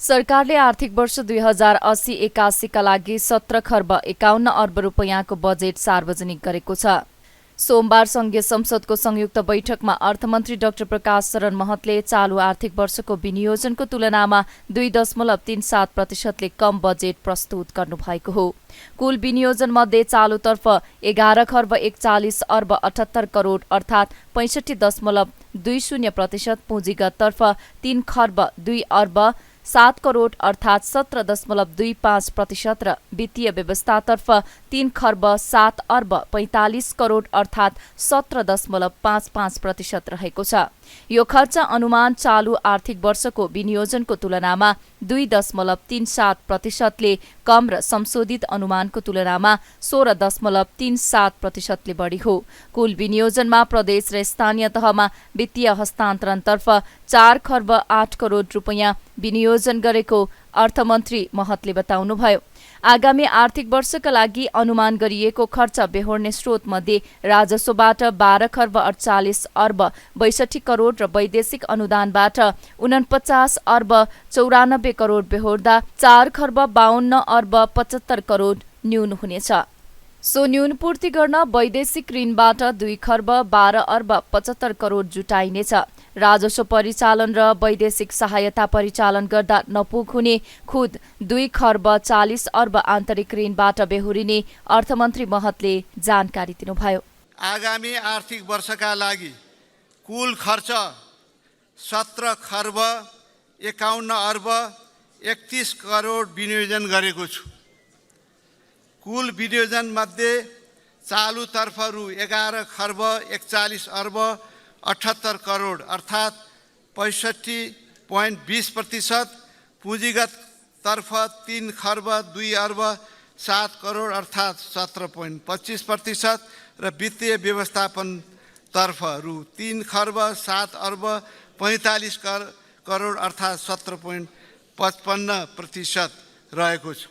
सरकारले आर्थिक वर्ष 2080-81 का लागि 17 खर्ब 51 अर्ब रुपैयाँको बजेट सार्वजनिक गरेको छ। सोमबार संघीय संसदको संयुक्त बैठकमा अर्थमन्त्री डाक्टर प्रकाश शरण महतले चालू आर्थिक वर्षको विनियोजनको तुलनामा 2.37% कम बजेट प्रस्तुत गर्नुभएको हो। कुल विनियोजन मध्ये चालुतर्फ 11 खर्ब 41 अर्ब 78 करोड अर्थात् 65.20%, पुँजीगततर्फ 3 खर्ब 2 अर्ब 7 करोड अर्थात् 17.25% र वित्तीय व्यवस्थातर्फ 3 खर्ब 7 अर्ब 45 करोड अर्थात् 17.55% रहेको छ। यो खर्च अनुमान चालू आर्थिक वर्षको विनियोजनको तुलनामा 2.37%ले कम र संशोधित अनुमानको तुलनामा 16.37%ले बढी हो। कुल विनियोजनमा प्रदेश र स्थानीय तहमा वित्तीय हस्तान्तरणतर्फ 4 खर्ब 8 करोड रुपैयाँ विनियोजन गरेको अर्थमन्त्री महतले बताउनुभयो। आगामी आर्थिक वर्षका लागि अनुमान गरिएको खर्च बेहोर्ने स्रोतमध्ये राजस्वबाट 12 खर्ब 48 अर्ब 62 करोड र वैदेशिक अनुदानबाट 49 अर्ब 94 करोड बेहोर्दा 4 खर्ब 52 अर्ब 75 करोड न्यून हुनेछ। सो न्यून पूर्ति गर्न वैदेशिक ऋणबाट 2 खर्ब 12 अर्ब 75 करोड जुटाइनेछ। राजस्व परिचालन र वैदेशिक सहायता परिचालन गर्दा नपुग हुने खुद 2 खर्ब 40 अर्ब आन्तरिक ऋणबाट बेहोरिने अर्थमन्त्री महतले जानकारी दिनुभयो। आगामी आर्थिक वर्षका लागि कुल खर्च 17 खर्ब 51 अर्ब 31 करोड विनियोजन गरेको छु। कुल विनियोजन मध्ये चालुतर्फ रु 11 खर्ब 41 अर्ब 78 करोड अर्थात् 65.20%, पुँजीगत तर्फ 3 खर्ब 2 अर्ब 7 करोड अर्थात् 17.25% र वित्तीय व्यवस्थापन तर्फ रु 3 खर्ब 7 अर्ब 45 करोड अर्थात् 17.55% रहेको छ।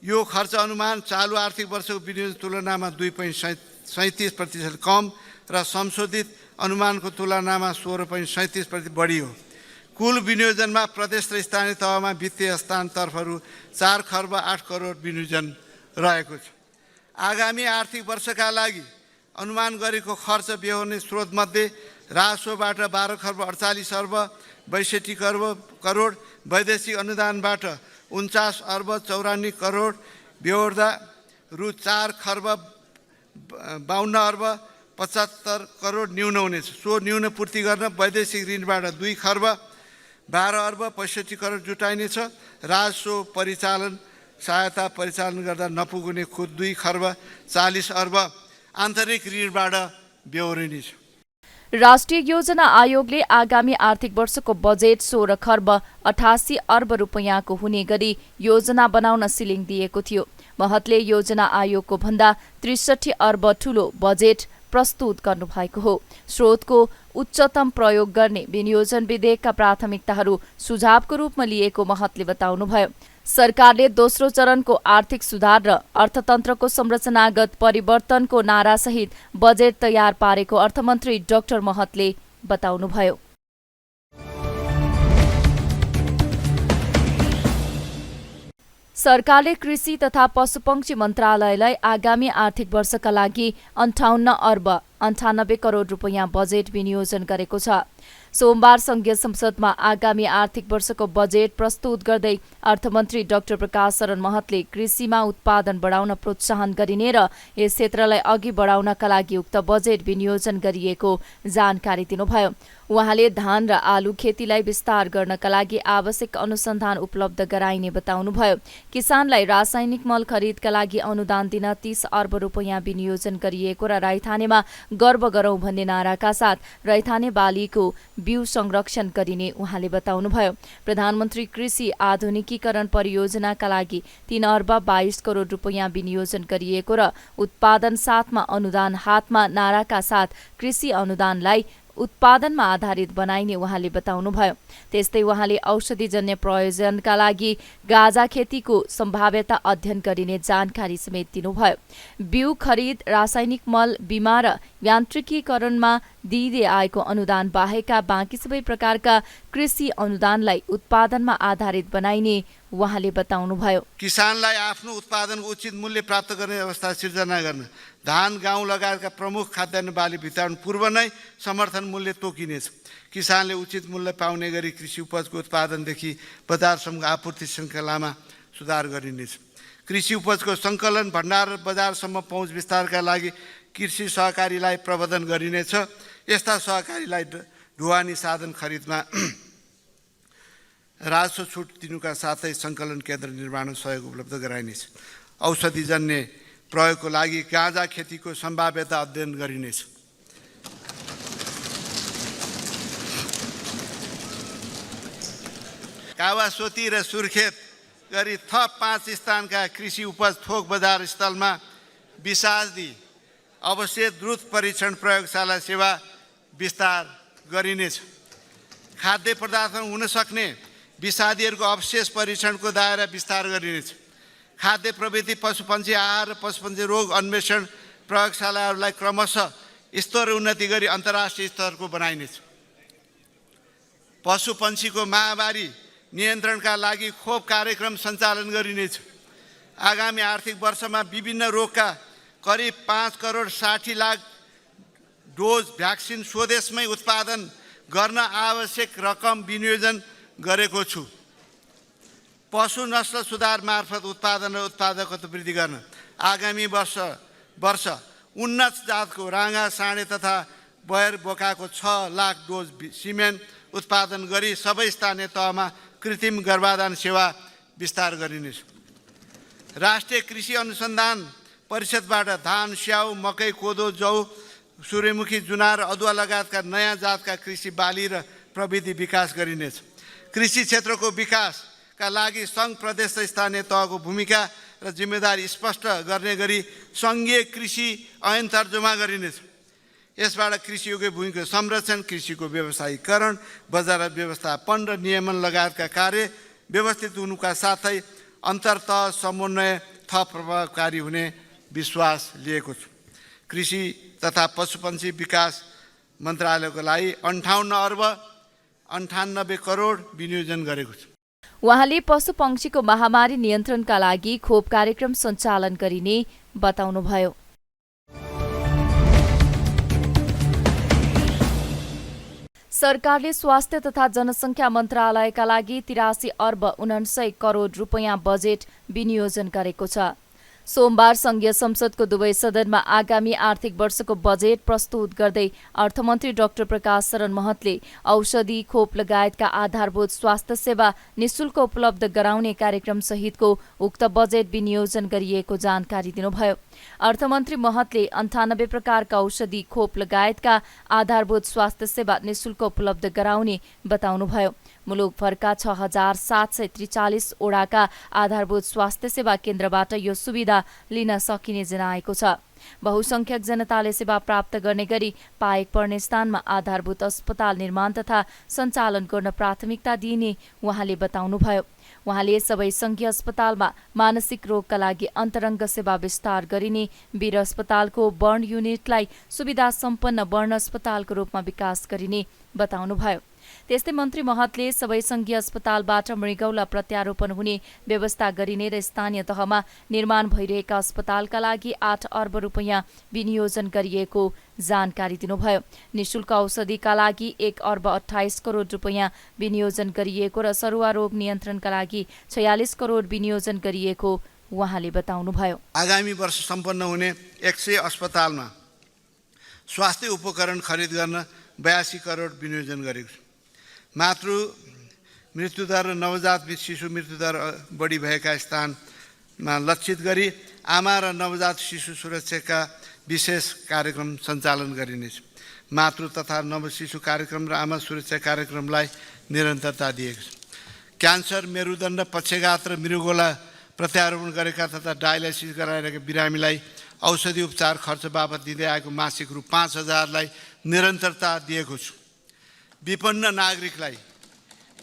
यो खर्च अनुमान चालू आर्थिक वर्षको विनियोजन तुलनामा 2.37% कम र संशोधित अनुमानको तुलनामा 16.37% बढी हो। कुल विनियोजनमा प्रदेश र स्थानीय तहमा वित्तीय हस्तान्तरणतर्फहरू 4 खर्ब 8 करोड विनियोजन रहेको छ। आगामी आर्थिक वर्षका लागि अनुमान गरेको खर्च बेहोर्ने स्रोतमध्ये राजस्वबाट 12 खर्ब 48 अर्ब 62 करोड, वैदेशिक अनुदानबाट 49 अर्ब 94 करोड बेहोर्दा रु 4 खर्ब 52 अर्ब 75 करोड न्यून हुनेछ। सो न्यून पूर्ति गर्न वैदेशिक ऋणबाट 2 खर्ब 12 अर्ब 65 करोड जुटाइनेछ। राजस्व परिचालन सहायता परिचालन गर्दा नपुग्ने खुद 2 खर्ब 40 अर्ब आन्तरिक ऋणबाट बेहोरिनेछ। राष्ट्रिय योजना आयोगले आगामी आर्थिक वर्षको बजेट 16 खर्ब 88 अर्ब रुपैयाँको हुने गरी योजना बनाउन सिलिङ दिएको थियो। महतले योजना आयोगको भन्दा 63 अर्ब ठूलो बजेट प्रस्तुत गर्नुभएको हो। स्रोतको उच्चतम प्रयोग गर्ने विनियोजन विधेयकका प्राथमिकताहरू सुझावको रूपमा लिएको महतले बताउनुभयो। सरकारले दोस्रो चरणको आर्थिक सुधार र अर्थतन्त्रको संरचनागत परिवर्तनको नारासहित बजेट तयार पारेको अर्थमन्त्री डाक्टर महतले बताउनुभयो। सरकारले कृषि तथा पशुपक्षी मन्त्रालयलाई आगामी आर्थिक वर्षका लागि 58 अर्ब 98 करोड रुपैयाँ बजेट विनियोजन गरेको छ। सोमबार संघीय संसदमा आगामी आर्थिक वर्षको बजेट प्रस्तुत गर्दै अर्थमन्त्री डाक्टर प्रकाश शरण महतले कृषिमा उत्पादन बढाउन प्रोत्साहन गरिने र यस क्षेत्रलाई अघि बढाउनका लागि उक्त बजेट विनियोजन गरिएको जानकारी दिनुभयो। उहाँले धान र आलु खेतीलाई विस्तार गर्नका लागि आवश्यक अनुसन्धान उपलब्ध गराइने बताउनुभयो। किसानलाई रासायनिक मल खरिदका लागि अनुदान दिन 30 अर्ब रुपैयाँ विनियोजन गरिएको र रैथानेमा गर्व गरौं भन्ने नाराका साथ रैथाने बालीको बिउ संरक्षण गरिने उहाँले बताउनुभयो। प्रधानमन्त्री कृषि आधुनिकीकरण परियोजनाका लागि 3 अर्ब 22 करोड रुपैयाँ विनियोजन गरिएको र उत्पादन साथमा अनुदान हातमा नाराका साथ कृषि अनुदानलाई उत्पादनमा आधारित बनाइने उहाँले बताउनुभयो। त्यस्तै उहाँले औषधिजन्य प्रयोजनका लागि गाँजा खेतीको सम्भाव्यता अध्ययन गरिने जानकारी समेत दिनुभयो। बिउ खरिद, रासायनिक मल, बिमा र यान्त्रिकीकरणमा दिइँदै आएको अनुदान बाहेकका बाँकी सबै प्रकारका कृषि अनुदानलाई उत्पादनमा आधारित बनाइने उहाँले बताउनुभयो। किसानलाई आफ्नो उत्पादनको उचित मूल्य प्राप्त गर्ने अवस्था सिर्जना गर्न धान, गहुँ लगायतका प्रमुख खाद्यान्न बाली वितरण पूर्व नै समर्थन मूल्य तोकिनेछ। किसानले उचित मूल्य पाउने गरी कृषि उपजको उत्पादनदेखि बजारसम्मको आपूर्ति श्रृङ्खलामा सुधार गरिनेछ। कृषि उपजको सङ्कलन, भण्डार र बजारसम्म पहुँच विस्तारका लागि कृषि सहकारीलाई प्रबन्धन गरिनेछ। यस्ता सहकारीलाई ढुवानी साधन खरिदमा राजस्व छुट दिनुका साथै सङ्कलन केन्द्र निर्माण सहयोग उपलब्ध गराइनेछ। औषधिजन्य प्रयोगको लागि गाँजा खेतीको सम्भाव्यता अध्ययन गरिनेछ। कावासोती र सुर्खेत गरी थप 5 स्थानका कृषि उपज थोक बजार स्थलमा विषादी अवशेष द्रुत परीक्षण प्रयोगशाला सेवा विस्तार गरिनेछ। खाद्य पदार्थमा हुन सक्ने विषादीहरूको अवशेष परीक्षणको दायरा विस्तार गरिनेछ। खाद्य प्रवृत्ति, पशुपन्छी आहार र पशुपन्छी रोग अन्वेषण प्रयोगशालाहरूलाई क्रमशः स्तर उन्नति गरी अन्तर्राष्ट्रिय स्तरको बनाइनेछ। पशुपन्छीको महामारी नियन्त्रणका लागि खोप कार्यक्रम सञ्चालन गरिनेछ। आगामी आर्थिक वर्षमा विभिन्न रोगका करिब 5,60,00,000 डोज भ्याक्सिन स्वदेशमै उत्पादन गर्न आवश्यक रकम विनियोजन गरेको छु। पशु नस्ल सुधार मार्फत उत्पादन र उत्पादकता वृद्धि गर्न आगामी वर्ष उन्नत जातको राँगा, साँडे तथा बयर बोकाको 6 लाख डोज सिमेन्ट उत्पादन गरी सबै स्थानीय तहमा कृत्रिम गर्भाधान सेवा विस्तार गरिनेछ। राष्ट्रिय कृषि अनुसन्धान परिषदबाट धान, स्याउ, मकै, कोदो, जौ, सूर्यमुखी, जुनार, अदुवा लगायतका नयाँ जातका कृषि बाली र प्रविधि विकास गरिनेछ। कृषि क्षेत्रको विकासका लागि सङ्घ, प्रदेश र स्थानीय तहको भूमिका र जिम्मेदारी स्पष्ट गर्ने गरी सङ्घीय कृषि ऐन तर्जुमा गरिनेछ। यसबाट कृषियोग्य भूमिको संरक्षण, कृषिको व्यवसायीकरण, बजार व्यवस्थापन र नियमन लगायतका कार्य व्यवस्थित हुनुका साथै अन्तर्तह समन्वय थप प्रभावकारी हुने विश्वास लिएको छु। कृषि तथा पशुपन्छी विकास मन्त्रालयको लागि 58 अर्ब 98 करोड विनियोजन गरेको छु। उहाँले पशुपक्षीको महामारी नियन्त्रणका लागि खोप कार्यक्रम सञ्चालन गरिने बताउनुभयो। सरकारले स्वास्थ्य तथा जनसङ्ख्या मन्त्रालयका लागि 83 अर्ब 69 करोड रुपैयाँ बजेट विनियोजन गरेको छ। सोमबार संघीय संसदको दुवै सदनमा आगामी आर्थिक वर्षको बजेट प्रस्तुत गर्दै अर्थमन्त्री डाक्टर प्रकाश शरण महतले औषधि, खोप लगायतका आधारभूत स्वास्थ्य सेवा निशुल्क उपलब्ध गराउने कार्यक्रम सहितको उक्त बजेट विनियोजन गरिएको जानकारी दिनुभयो। अर्थमन्त्री महतले 98 प्रकारका औषधि, खोप लगायतका आधारभूत स्वास्थ्य सेवा निशुल्क उपलब्ध गराउने बताउनुभयो। मुलुकभरका 6,743 वडाका आधारभूत स्वास्थ्य सेवा केन्द्रबाट यो सुविधा लिन सकिने जनाएको छ। बहुसंख्यक जनताले सेवा प्राप्त गर्ने गरी पाएक पर्ने स्थानमा आधारभूत अस्पताल निर्माण तथा सञ्चालन गर्न प्राथमिकता दिइने उहाँले बताउनुभयो। उहाँले सबै संघीय अस्पतालमा मानसिक रोगका लागि अन्तरङ्ग सेवा विस्तार गरिने, वीर अस्पतालको बर्न युनिटलाई सुविधा सम्पन्न बर्न अस्पतालको रूपमा विकास गरिने बताउनुभयो। त्यस्तै मन्त्री महतले सबै संघीय अस्पतालबाट मृगौला प्रत्यारोपण हुने व्यवस्था गरिने र स्थानीय तहमा निर्माण भइरहेका अस्पतालका लागि 8 अर्ब रुपैयाँ विनियोजन गरिएको जानकारी दिनुभयो। निशुल्क औषधिका लागि 1 अर्ब 28 करोड रुपैयाँ विनियोजन गरिएको र सरुवा रोग नियन्त्रणका लागि 46 करोड विनियोजन गरिएको उहाँले बताउनुभयो। आगामी वर्ष सम्पन्न हुने 100 अस्पतालमा स्वास्थ्य उपकरण खरिद गर्न 82 करोड विनियोजन गरेको छु। मातृ मृत्युदर र नवजात शिशु मृत्युदर बढी भएका स्थानमा लक्षित गरी आमा र नवजात शिशु सुरक्षाका विशेष कार्यक्रम सञ्चालन गरिनेछ। मातृ तथा नवशिशु कार्यक्रम र आमा सुरक्षा कार्यक्रमलाई निरन्तरता दिएको छ। क्यान्सर, मेरुदण्ड, पक्षघात र मृगौला प्रत्यारोपण गरेका तथा डायलाइसिस गराइरहेका बिरामीलाई औषधि उपचार खर्च बापत दिँदै आएको मासिक रु 5,000लाई निरन्तरता दिएको छु। विपन्न नागरिकलाई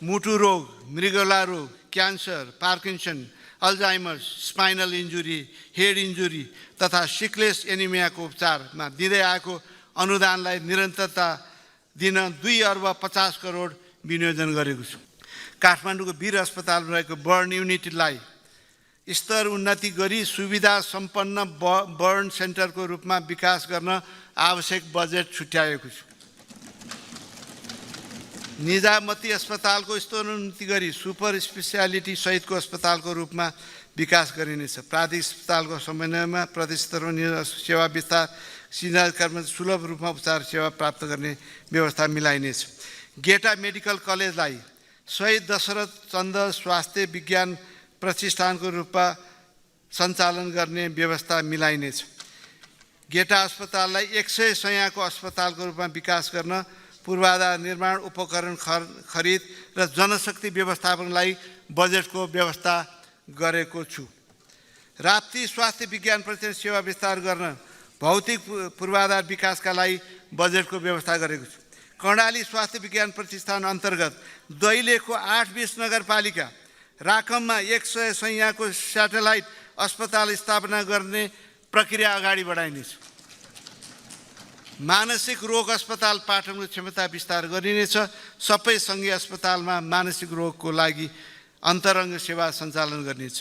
मुटु रोग, मृगौला रोग, cancer, Parkinson, Alzheimer's, spinal injury, head injury तथा सिकलेस एनिमियाको उपचारमा दिँदै आएको अनुदानलाई निरन्तरता दिन 2 अर्ब 50 करोड विनियोजन गरेको छु। काठमाडौँको वीर अस्पतालमा रहेको बर्न युनिटलाई स्तर उन्नति गरी सुविधा सम्पन्न बर्न सेन्टरको रूपमा विकास गर्न आवश्यक बजेट छुट्याएको छु। निजामती अस्पतालको स्तरोन्नति गरी सुपर स्पेसियालिटी सहितको अस्पतालको रूपमा विकास गरिनेछ। प्रादेशिक अस्पतालको समन्वयमा प्रदेश स्तरीय सेवा विस्तार सिन्जाकर्मी सुलभ रूपमा उपचार सेवा प्राप्त गर्ने व्यवस्था मिलाइनेछ। गेटा मेडिकल कलेजलाई शहीद दशरथ चन्द स्वास्थ्य विज्ञान प्रतिष्ठानको रूपमा सञ्चालन गर्ने व्यवस्था मिलाइनेछ। गेटा अस्पताललाई 100 शय्याको अस्पतालको रूपमा विकास गर्न पूर्वाधार निर्माण, उपकरण खरिद र जनशक्ति व्यवस्थापनलाई बजेटको व्यवस्था गरेको छु। राप्ती स्वास्थ्य विज्ञान प्रतिष्ठान सेवा विस्तार गर्न भौतिक पूर्वाधार विकासका लागि बजेटको व्यवस्था गरेको छु। कर्णाली स्वास्थ्य विज्ञान प्रतिष्ठान अन्तर्गत दैलेखको 8-20 नगरपालिका राकममा 100 शय्याको स्याटेलाइट अस्पताल स्थापना गर्ने प्रक्रिया अगाडि बढाइनेछ। मानसिक रोग अस्पताल पाटनको क्षमता विस्तार गरिनेछ। सबै सङ्घीय अस्पतालमा मानसिक रोगको लागि अन्तरङ्ग सेवा सञ्चालन गरिनेछ।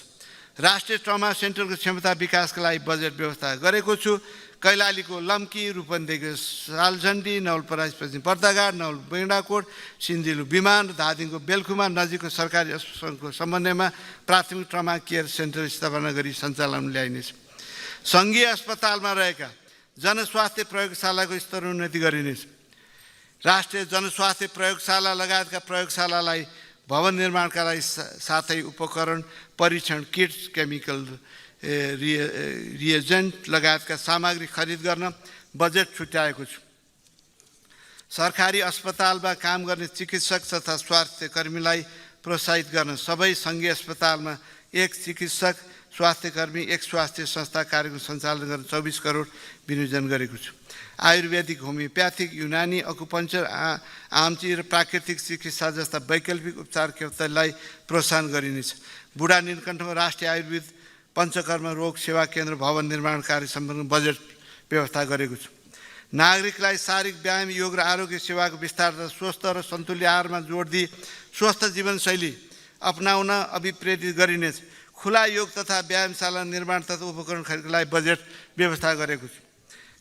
राष्ट्रिय ट्रमा सेन्टरको क्षमता विकासका लागि बजेट व्यवस्था गरेको छु। कैलालीको लम्की, रूपन्देहीको सालझण्डी, नवलपरासी पर्दाघाट, नवलबैँडाकोट, सिन्धिलु विमान, धादिङको बेलखुमा नजिकको सरकारी अस्पतालको समन्वयमा प्राथमिक ट्रमा केयर सेन्टर स्थापना गरी सञ्चालन ल्याइनेछ। सङ्घीय अस्पतालमा रहेका जनस्वास्थ्य प्रयोगशालाको स्तरोन्नति गरिनेछ। राष्ट्रिय जनस्वास्थ्य प्रयोगशाला लगायतका प्रयोगशालालाई भवन निर्माणका लागि साथै उपकरण, परीक्षण किट्स, केमिकल रिएजेन्ट लगायतका सामग्री खरिद गर्न बजेट छुट्याएको छु। सरकारी अस्पतालमा काम गर्ने चिकित्सक तथा स्वास्थ्य कर्मीलाई प्रोत्साहित गर्न सबै सङ्घीय अस्पतालमा 1 चिकित्सक, स्वास्थ्य कर्मी, 1 स्वास्थ्य संस्था कार्यक्रम सञ्चालन गर्न 24 करोड विनियोजन गरेको छु। आयुर्वेदिक, होमियोप्याथिक, युनानी, अकुपञ्चर, आमची र प्राकृतिक चिकित्सा जस्ता वैकल्पिक उपचार केन्द्रलाई प्रोत्साहन गरिनेछ। बुढा नीलकण्ठमा राष्ट्रिय आयुर्वेद पञ्चकर्म रोग सेवा केन्द्र भवन निर्माण कार्य सम्बन्धी बजेट व्यवस्था गरेको छु। नागरिकलाई शारीरिक व्यायाम, योग र आरोग्य सेवाको विस्तार र स्वस्थ र सन्तुलित आहारमा जोड दिई स्वस्थ जीवनशैली अपनाउन अभिप्रेरित गरिनेछ। खुला योग तथा व्यायामशाला निर्माण तथा उपकरण खरिदका लागि बजेट व्यवस्था गरेको छु।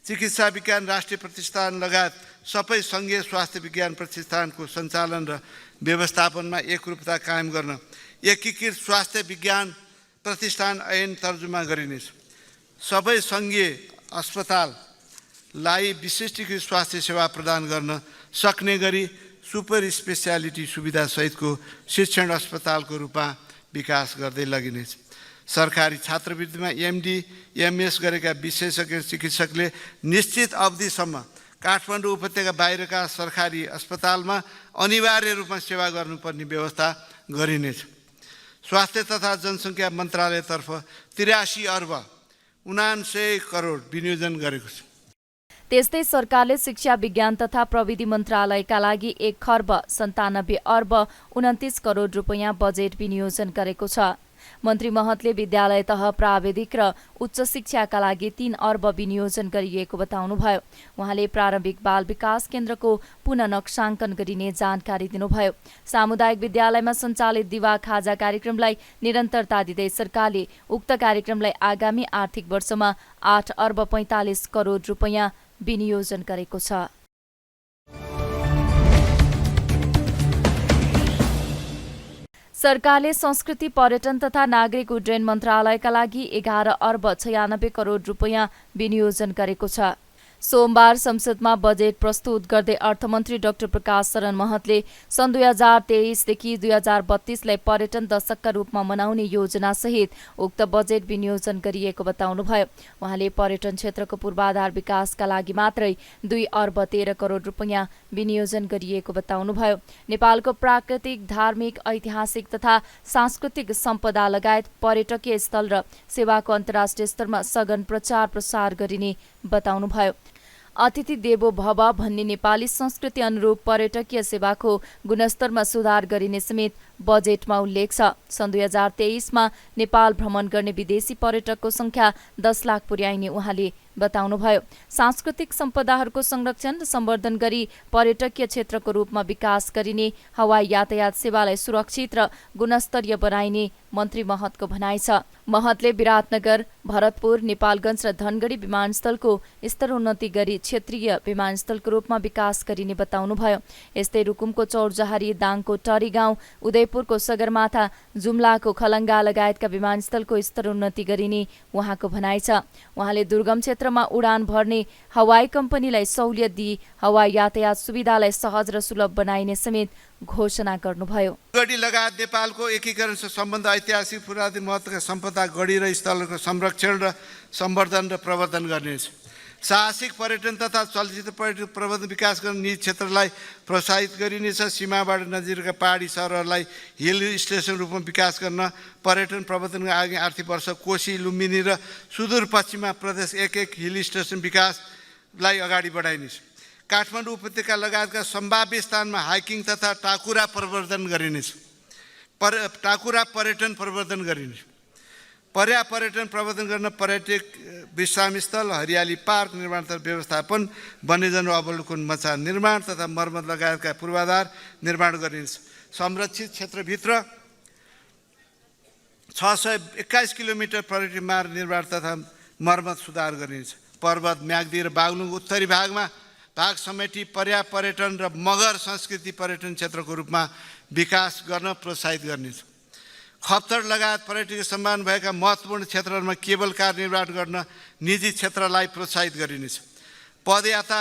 चिकित्सा विज्ञान राष्ट्रिय प्रतिष्ठान लगायत सबै सङ्घीय स्वास्थ्य विज्ञान प्रतिष्ठानको सञ्चालन र व्यवस्थापनमा एकरूपता कायम गर्न एकीकृत स्वास्थ्य विज्ञान प्रतिष्ठान ऐन तर्जुमा गरिनेछ। सबै सङ्घीय अस्पताललाई विशिष्टीकृत स्वास्थ्य सेवा प्रदान गर्न सक्ने गरी सुपर स्पेसियालिटी सुविधा सहितको शिक्षण अस्पतालको रूपमा विकास गर्दै लगिनेछ। सरकारी छात्रवृत्तिमा एमडी, एमएस गरेका विशेषज्ञ चिकित्सकले निश्चित अवधिसम्म काठमाडौँ उपत्यका बाहिरका सरकारी अस्पतालमा अनिवार्य रूपमा सेवा गर्नुपर्ने व्यवस्था गरिनेछ। स्वास्थ्य तथा जनसङ्ख्या मन्त्रालयतर्फ 83 अर्ब 79 करोड विनियोजन गरेको छु। त्यस्तै सरकारले शिक्षा विज्ञान तथा प्रविधि मन्त्रालयका लागि 1 खर्ब 97 अर्ब 29 करोड रुपैयाँ बजेट विनियोजन गरेको छ। मन्त्री महतले विद्यालय तह प्राविधिक र उच्च शिक्षाका लागि 3 अर्ब विनियोजन गरिएको बताउनुभयो। उहाँले प्रारम्भिक बाल विकास केन्द्रको पुनः नक्साङ्कन गरिने जानकारी दिनुभयो। सामुदायिक विद्यालयमा सञ्चालित दिवा खाजा कार्यक्रमलाई निरन्तरता दिँदै सरकारले उक्त कार्यक्रमलाई आगामी आर्थिक वर्षमा 8 अर्ब 45 करोड रुपैयाँ विनियोजन गरेको छ। सरकारले संस्कृति, पर्यटन तथा नागरिक उड्डयन मन्त्रालयका लागि 11 अर्ब 96 करोड रुपैयाँ विनियोजन गरेको छ। सोमबार संसदमा बजेट प्रस्तुत गर्दै अर्थमन्त्री डाक्टर प्रकाश शरण महतले सन् 2023 देखि 2032लाई पर्यटन दशकका रूपमा मनाउने योजनासहित उक्त बजेट विनियोजन गरिएको बताउनुभयो। उहाँले पर्यटन क्षेत्रको पूर्वाधार विकासका लागि मात्रै 2 अर्ब 13 करोड रुपैयाँ विनियोजन गरिएको बताउनुभयो। नेपालको प्राकृतिक, धार्मिक, ऐतिहासिक तथा सांस्कृतिक सम्पदा लगायत पर्यटकीय स्थल र सेवाको अन्तर्राष्ट्रिय स्तरमा सघन प्रचार प्रसार गरिने बताउनुभयो। अतिथि देवो भव भन्ने नेपाली संस्कृति अनुरूप पर्यटकीय सेवाको गुणस्तरमा सुधार गरिने समेत बजेटमा उल्लेख छ। सन् 2023मा नेपाल भ्रमण गर्ने विदेशी पर्यटकको संख्या 10 लाख पुर्याइने उहाँले बताउनुभयो। सांस्कृतिक सम्पदाहरूको संरक्षण र सम्वर्धन गरी पर्यटकीय क्षेत्रको रूपमा विकास गरिने, हवाई यातायात सेवालाई सुरक्षित र गुणस्तरीय बनाइने मन्त्री महतको भनाइ छ। महतले विराटनगर, भरतपुर, नेपालगञ्ज र धनगढी विमानस्थलको स्तरोन्नति गरी क्षेत्रीय विमानस्थलको रूपमा विकास गरिने बताउनुभयो। यस्तै रुकुमको चौरजहारी, दाङको टरी गाउँ, उदयपुरको सगरमाथा, जुम्लाको खलङ्गा लगायतका विमानस्थलको स्तरोन्नति गरिने उहाँको भनाइ छ। उहाँले दुर्गम क्षेत्रमा उडान भर्ने हवाई कम्पनीलाई सहुलियत दिई हवाई यातायात सुविधालाई सहज र सुलभ बनाइने समेत घोषणा गर्नुभयो। गढी लगायत नेपालको एकीकरणसँग सम्बन्ध ऐतिहासिक पुरातात्विक महत्त्वका सम्पदा गढी र स्थलहरूको संरक्षण र सम्वर्धन र प्रवर्धन गर्नेछ। साहसिक पर्यटन तथा चलचित्र पर्यटन प्रबन्धन विकास गर्ने निजी क्षेत्रलाई प्रोत्साहित गरिनेछ। सीमाबाट नजिकका पहाडी सहरहरूलाई हिल स्टेसन रूपमा विकास गर्न पर्यटन प्रबन्धनको आगामी आर्थिक वर्ष कोशी, लुम्बिनी र सुदूरपश्चिममा प्रदेश एक हिल स्टेसन विकासलाई अगाडि बढाइनेछ। काठमाडौँ उपत्यका लगायतका सम्भाव्य स्थानमा हाइकिङ तथा टाकुरा प्रवर्धन गरिनेछ। टाकुरा पर्यटन प्रवर्धन गरिनेछ। पर्यटन प्रवर्धन गर्न पर्यटक विश्राम स्थल, हरियाली पार्क निर्माण तथा व्यवस्थापन, वन्यजन अवलोकन मचान निर्माण तथा मर्मत लगायतका पूर्वाधार निर्माण गरिनेछ। संरक्षित क्षेत्रभित्र 621 किलोमिटर पर्यटन मार्ग निर्माण तथा मर्मत सुधार गरिनेछ। पर्वत, म्याग्दी र बागलुङ उत्तरी भागमा भाग समेटी पर्यटन र मगर संस्कृति पर्यटन क्षेत्रको रूपमा विकास गर्न प्रोत्साहित गरिनेछ। खप्तर लगायत पर्यटकीय सम्भावना भएका महत्त्वपूर्ण क्षेत्रहरूमा केबल कार निर्माण गर्न निजी क्षेत्रलाई प्रोत्साहित गरिनेछ। पदयात्रा,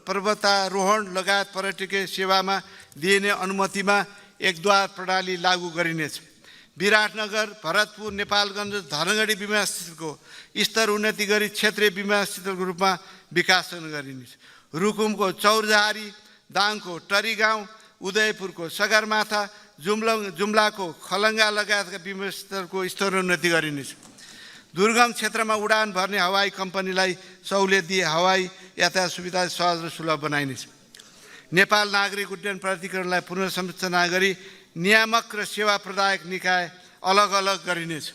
पर्वतारोहण लगायत पर्यटकीय सेवामा दिइने अनुमतिमा एकद्वार प्रणाली लागू गरिनेछ। विराटनगर, भरतपुर, नेपालगञ्ज, धनगढी विमानस्थलको स्तर उन्नति गरी क्षेत्रीय विमानस्थलको रूपमा विकास गरिनेछ। रुकुमको चौरजहारी, दाङको टरी गाउँ, उदयपुरको सगरमाथा, जुम्लाको खलङ्गा लगायतका विमानस्थलको स्तरोन्नति गरिनेछ। दुर्गम क्षेत्रमा उडान भर्ने हवाई कम्पनीलाई सहुलियत दिए हवाई यातायात सुविधा सहज र सुलभ बनाइनेछ। नेपाल नागरिक उड्डयन प्राधिकरणलाई पुनर्संरचना गरी नियामक र सेवा प्रदायक निकाय अलग अलग गरिनेछ।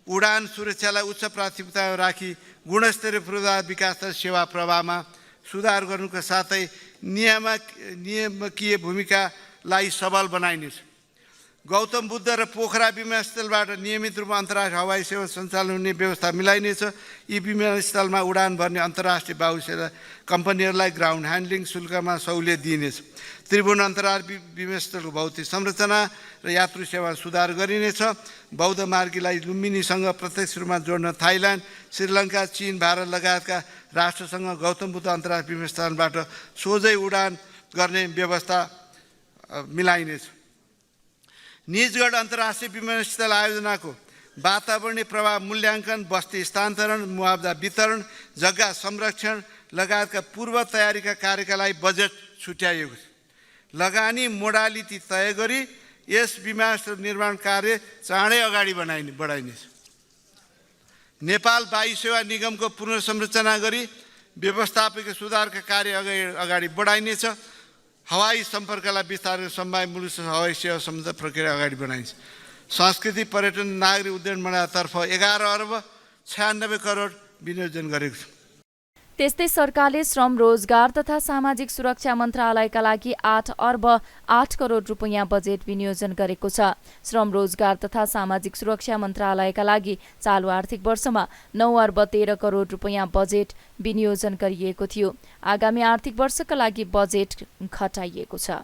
उडान सुरक्षालाई उच्च प्राथमिकता राखी गुणस्तरीय पूर्वाधार विकास र सेवा प्रवाहमा सुधार गर्नुका साथै नियामकीय भूमिकालाई सबल बनाइनेछ। गौतम बुद्ध र पोखरा विमानस्थलबाट नियमित रूपमा अन्तर्राष्ट्रिय हवाई सेवा सञ्चालन हुने व्यवस्था मिलाइनेछ। यी विमानस्थलमा उडान भर्ने अन्तर्राष्ट्रिय वायुसेवा कम्पनीहरूलाई ग्राउन्ड ह्यान्डलिङ शुल्कमा सहुलियत दिइनेछ। त्रिभुवन अन्तर्राष्ट्रिय विमानस्थलको भौतिक संरचना र यात्रु सेवा सुधार गरिनेछ। बौद्ध मार्गीलाई लुम्बिनीसँग प्रत्यक्ष रूपमा जोड्न थाइल्यान्ड, श्रीलङ्का, चीन, भारत लगायतका राष्ट्रसँग गौतम बुद्ध अन्तर्राष्ट्रिय विमानस्थलबाट सोझै उडान गर्ने व्यवस्था मिलाइनेछ। निजगढ अन्तर्राष्ट्रिय विमानस्थल आयोजनाको वातावरणीय प्रभाव मूल्याङ्कन, बस्ती स्थानान्तरण, मुआवजा वितरण, जग्गा संरक्षण लगायतका पूर्व तयारीका कार्यका लागि बजेट छुट्याइएको छ। लगानी मोडालिटी तय गरी यस विमानस्थल निर्माण कार्य चाँडै अगाडि बढाइनेछ। नेपाल वायु सेवा निगमको पुनर्संरचना गरी व्यवस्थापकीय सुधारका कार्य अगाडि बढाइनेछ। हवाई सम्पर्कलाई विस्तार सम्भाव्य मुलुक हवाई सेवा सम्बन्ध प्रक्रिया अगाडि बढाइन्छ। संस्कृति पर्यटन नागरिक उड्डयन मन्त्रालयतर्फ 11 अर्ब 96 करोड विनियोजन गरेको छ। त्यस्तै सरकारले श्रम, रोजगार तथा सामाजिक सुरक्षा मन्त्रालयका लागि 8 अर्ब 8 करोड रुपैयाँ बजेट विनियोजन गरेको छ। श्रम, रोजगार तथा सामाजिक सुरक्षा मन्त्रालयका लागि चालु आर्थिक वर्षमा 9 अर्ब 13 करोड रुपैयाँ बजेट विनियोजन गरिएको थियो। आगामी आर्थिक वर्षका लागि बजेट घटाइएको छ।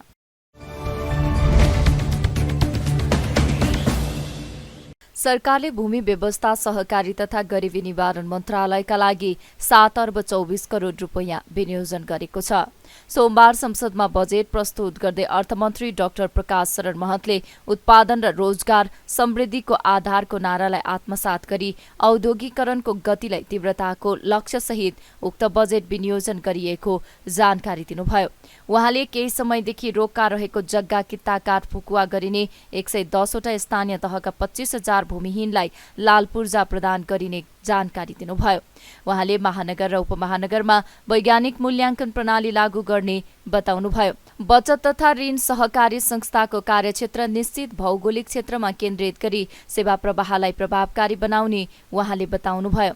सरकारले भूमि व्यवस्था, सहकारी तथा गरिबी निवारण मन्त्रालयका लागि 7 अर्ब 24 करोड रुपैयाँ विनियोजन गरेको छ। सोमबार संसदमा बजेट प्रस्तुत गर्दै अर्थमन्त्री डाक्टर प्रकाश शरण महतले उत्पादन र रोजगार समृद्धिको आधारको नारालाई आत्मसात गरी औद्योगिकरणको गतिलाई तीव्रताको लक्ष्यसहित उक्त बजेट विनियोजन गरिएको जानकारी दिनुभयो। उहाँले केही समयदेखि रोक्का रहेको जग्गा कित्ता काठ फुकुवा गरिने 110 वटा स्थानीय तहका 25,000 भूमिहीनलाई लाल पूर्जा प्रदान गरिने जानकारी दिनुभयो। उहाँले महानगर र उपमहानगरमा वैज्ञानिक मूल्याङ्कन प्रणाली लागू गर्ने बताउनुभयो। बचत तथा ऋण सहकारी संस्थाको कार्यक्षेत्र निश्चित भौगोलिक क्षेत्रमा केन्द्रित गरी सेवा प्रवाहलाई प्रभावकारी बनाउने उहाँले बताउनुभयो।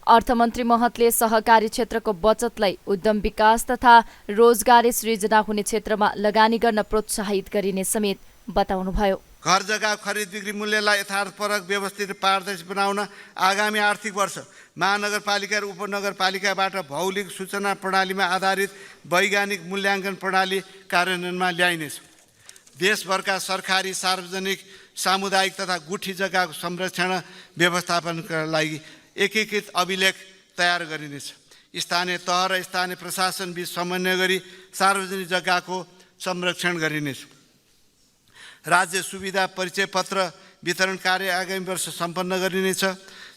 अर्थमन्त्री महतले सहकारी क्षेत्रको बचतलाई उद्यम विकास तथा रोजगारी सृजना हुने क्षेत्रमा लगानी गर्न प्रोत्साहित गरिने समेत बताउनुभयो। घर जग्गा खरिद बिक्री मूल्यलाई यथार्थपरक व्यवस्थित पारदर्शी बनाउन आगामी आर्थिक वर्ष महानगरपालिका र उपनगरपालिकाबाट भौगोलिक सूचना प्रणालीमा आधारित वैज्ञानिक मूल्याङ्कन प्रणाली कार्यान्वयनमा ल्याइनेछ। देशभरका सरकारी, सार्वजनिक, सामुदायिक तथा गुठी जग्गाको संरक्षण व्यवस्थापनका लागि एकीकृत अभिलेख तयार गरिनेछ। स्थानीय तह र स्थानीय प्रशासन बीच समन्वय गरी सार्वजनिक जग्गाको संरक्षण गरिनेछ। राज्य सुविधा परिचय पत्र वितरण कार्य आगामी वर्ष सम्पन्न गरिनेछ।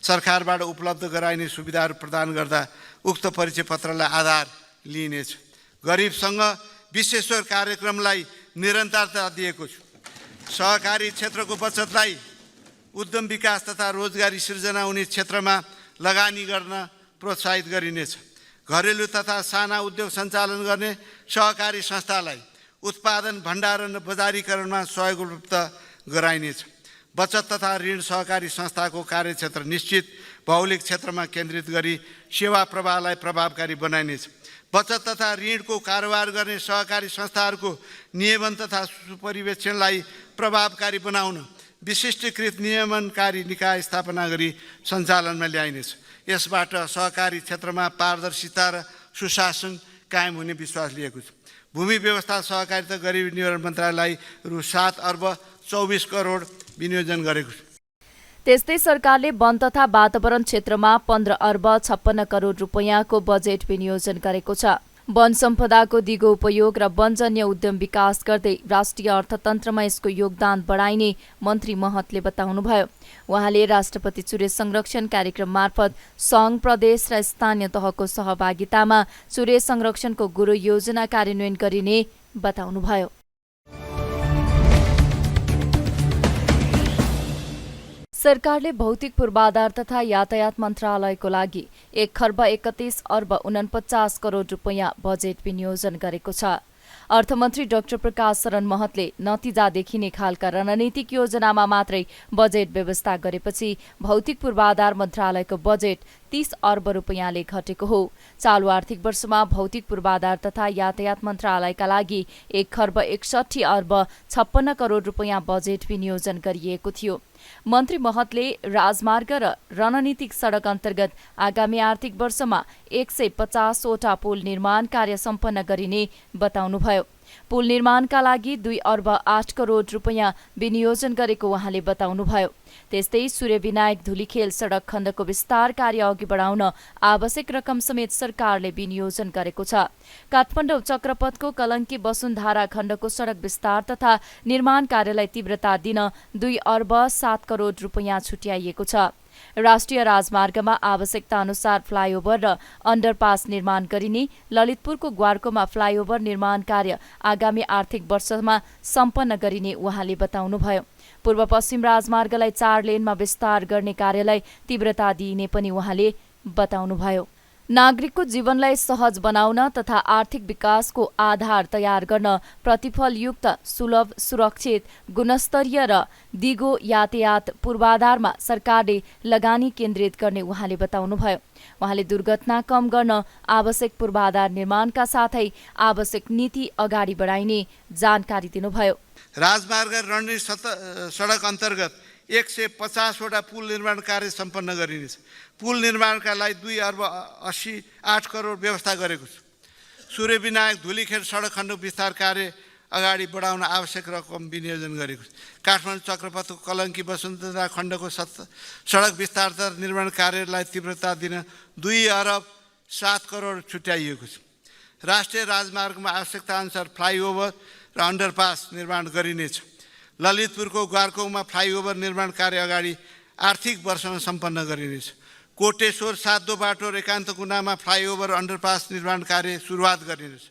सरकारबाट उपलब्ध गराइने सुविधाहरू प्रदान गर्दा उक्त परिचय पत्रलाई आधार लिइनेछ। गरिबसँग विशेषकर कार्यक्रमलाई निरन्तरता दिएको छु। सहकारी क्षेत्रको बचतलाई उद्यम विकास तथा रोजगारी सृजना हुने क्षेत्रमा लगानी गर्न प्रोत्साहित गरिनेछ। घरेलु तथा साना उद्योग सञ्चालन गर्ने सहकारी संस्थालाई उत्पादन, भण्डारण र बजारीकरणमा सहयोग उपलब्ध गराइनेछ। बचत तथा ऋण सहकारी संस्थाको कार्यक्षेत्र निश्चित भौगोलिक क्षेत्रमा केन्द्रित गरी सेवा प्रवाहलाई प्रभावकारी बनाइनेछ। बचत तथा ऋणको कारोबार गर्ने सहकारी संस्थाहरूको नियमन तथा सुपरिवेक्षणलाई प्रभावकारी बनाउन विशिष्टीकृत नियमनकारी निकाय स्थापना गरी सञ्चालनमा ल्याइनेछ। यसबाट सहकारी क्षेत्रमा पारदर्शिता र सुशासन कायम हुने विश्वास लिएको छु। भूमि व्यवस्था, सहकारिता, गरिबी निवारण मन्त्रालयलाई रु 7 अर्ब 24 करोड विनियोजन गरेको छु। त्यस्तै सरकारले वन तथा वातावरण क्षेत्रमा 15 अर्ब 56 करोड रुपैयाँको बजेट विनियोजन गरेको छ। वन सम्पदाको दिगो उपयोग र वनजन्य उद्यम विकास गर्दै राष्ट्रिय अर्थतन्त्रमा यसको योगदान बढाइने मन्त्री महतले बताउनुभयो। उहाँले राष्ट्रपति चुरे संरक्षण कार्यक्रम मार्फत सङ्घ, प्रदेश र स्थानीय तहको सहभागितामा चुरे संरक्षणको गुरु योजना कार्यान्वयन गरिने बताउनुभयो। सरकारले भौतिक पूर्वाधार तथा यातायात मन्त्रालयको लागि 1 खर्ब 31 अर्ब 49 करोड रुपैयाँ बजेट विनियोजन गरेको छ। अर्थमन्त्री डाक्टर प्रकाश शरण महतले नतिजा देखिने खालका रणनीतिक योजनामा मात्रै बजेट व्यवस्था गरेपछि भौतिक पूर्वाधार मन्त्रालयको बजेट 30 अर्ब रुपैयाँले घटेको हो। चालु आर्थिक वर्षमा भौतिक पूर्वाधार तथा यातायात मन्त्रालयका लागि 1 खर्ब 61 अर्ब 56 करोड रुपैयाँ बजेट विनियोजन गरिएको थियो। मन्त्री महतले राजमार्ग र रणनीतिक सडक अन्तर्गत आगामी आर्थिक वर्षमा 150 वटा पुल निर्माण कार्य सम्पन्न गरिने बताउनुभयो। पुल निर्माणका लागि 2 अर्ब 8 करोड रुपैयाँ विनियोजन गरेको उहाँले बताउनुभयो। त्यस्तै सूर्यविनायक धुलीखेल सडक खण्डको विस्तार कार्य अघि बढाउन आवश्यक रकम समेत सरकारले विनियोजन गरेको छ। काठमाडौँ चक्रपथको कलङ्की वसुन्धारा खण्डको सडक विस्तार तथा निर्माण कार्यलाई तीव्रता दिन 2 अर्ब 7 करोड रुपैयाँ छुट्याइएको छ। राष्ट्रिय राजमार्गमा आवश्यकता अनुसार फ्लाइओभर र अण्डरपास निर्माण गरिने, ललितपुरको ग्वारकोमा फ्लाइओभर निर्माण कार्य आगामी आर्थिक वर्षमा सम्पन्न गरिने उहाँले बताउनुभयो। पूर्व पश्चिम राजमार्गलाई 4 लेनमा विस्तार गर्ने कार्यलाई तीव्रता दिइने पनि उहाँले बताउनुभयो। नागरिकको जीवनलाई सहज बनाउन तथा आर्थिक विकासको आधार तयार गर्न प्रतिफलयुक्त, सुलभ, सुरक्षित, गुणस्तरीय र दिगो यातायात पूर्वाधारमा सरकारले लगानी केन्द्रित गर्ने उहाँले बताउनुभयो। उहाँले दुर्घटना कम गर्न आवश्यक पूर्वाधार निर्माणका साथै आवश्यक नीति अगाडि बढाइने जानकारी दिनुभयो। राजमार्ग रणनीतिक सडक अन्तर्गत 150 वटा पुल निर्माण कार्य सम्पन्न गरिनेछ। पुल निर्माणका लागि 2 अर्ब 88 करोड व्यवस्था गरेको छु। सूर्यविनायक धुलीखेल सडक खण्ड विस्तार कार्य अगाडि बढाउन आवश्यक रकम विनियोजन गरेको छु। काठमाडौँ चक्रपथको कलङ्की वसुन्धरा खण्डको सडक विस्तार तथा निर्माण कार्यलाई तीव्रता दिन 2 अर्ब 7 करोड छुट्याइएको छ। राष्ट्रिय राजमार्गमा आवश्यकता अनुसार फ्लाइओभर र अण्डरपास निर्माण गरिनेछ। ललितपुरको ग्वारकोमा फ्लाइओभर निर्माण कार्य अगाडि आर्थिक वर्षमा सम्पन्न गरिनेछ। कोटेश्वर सातो बाटो र एकान्त कुनामा फ्लाइओभर अण्डरपास निर्माण कार्य सुरुवात गरिनेछ।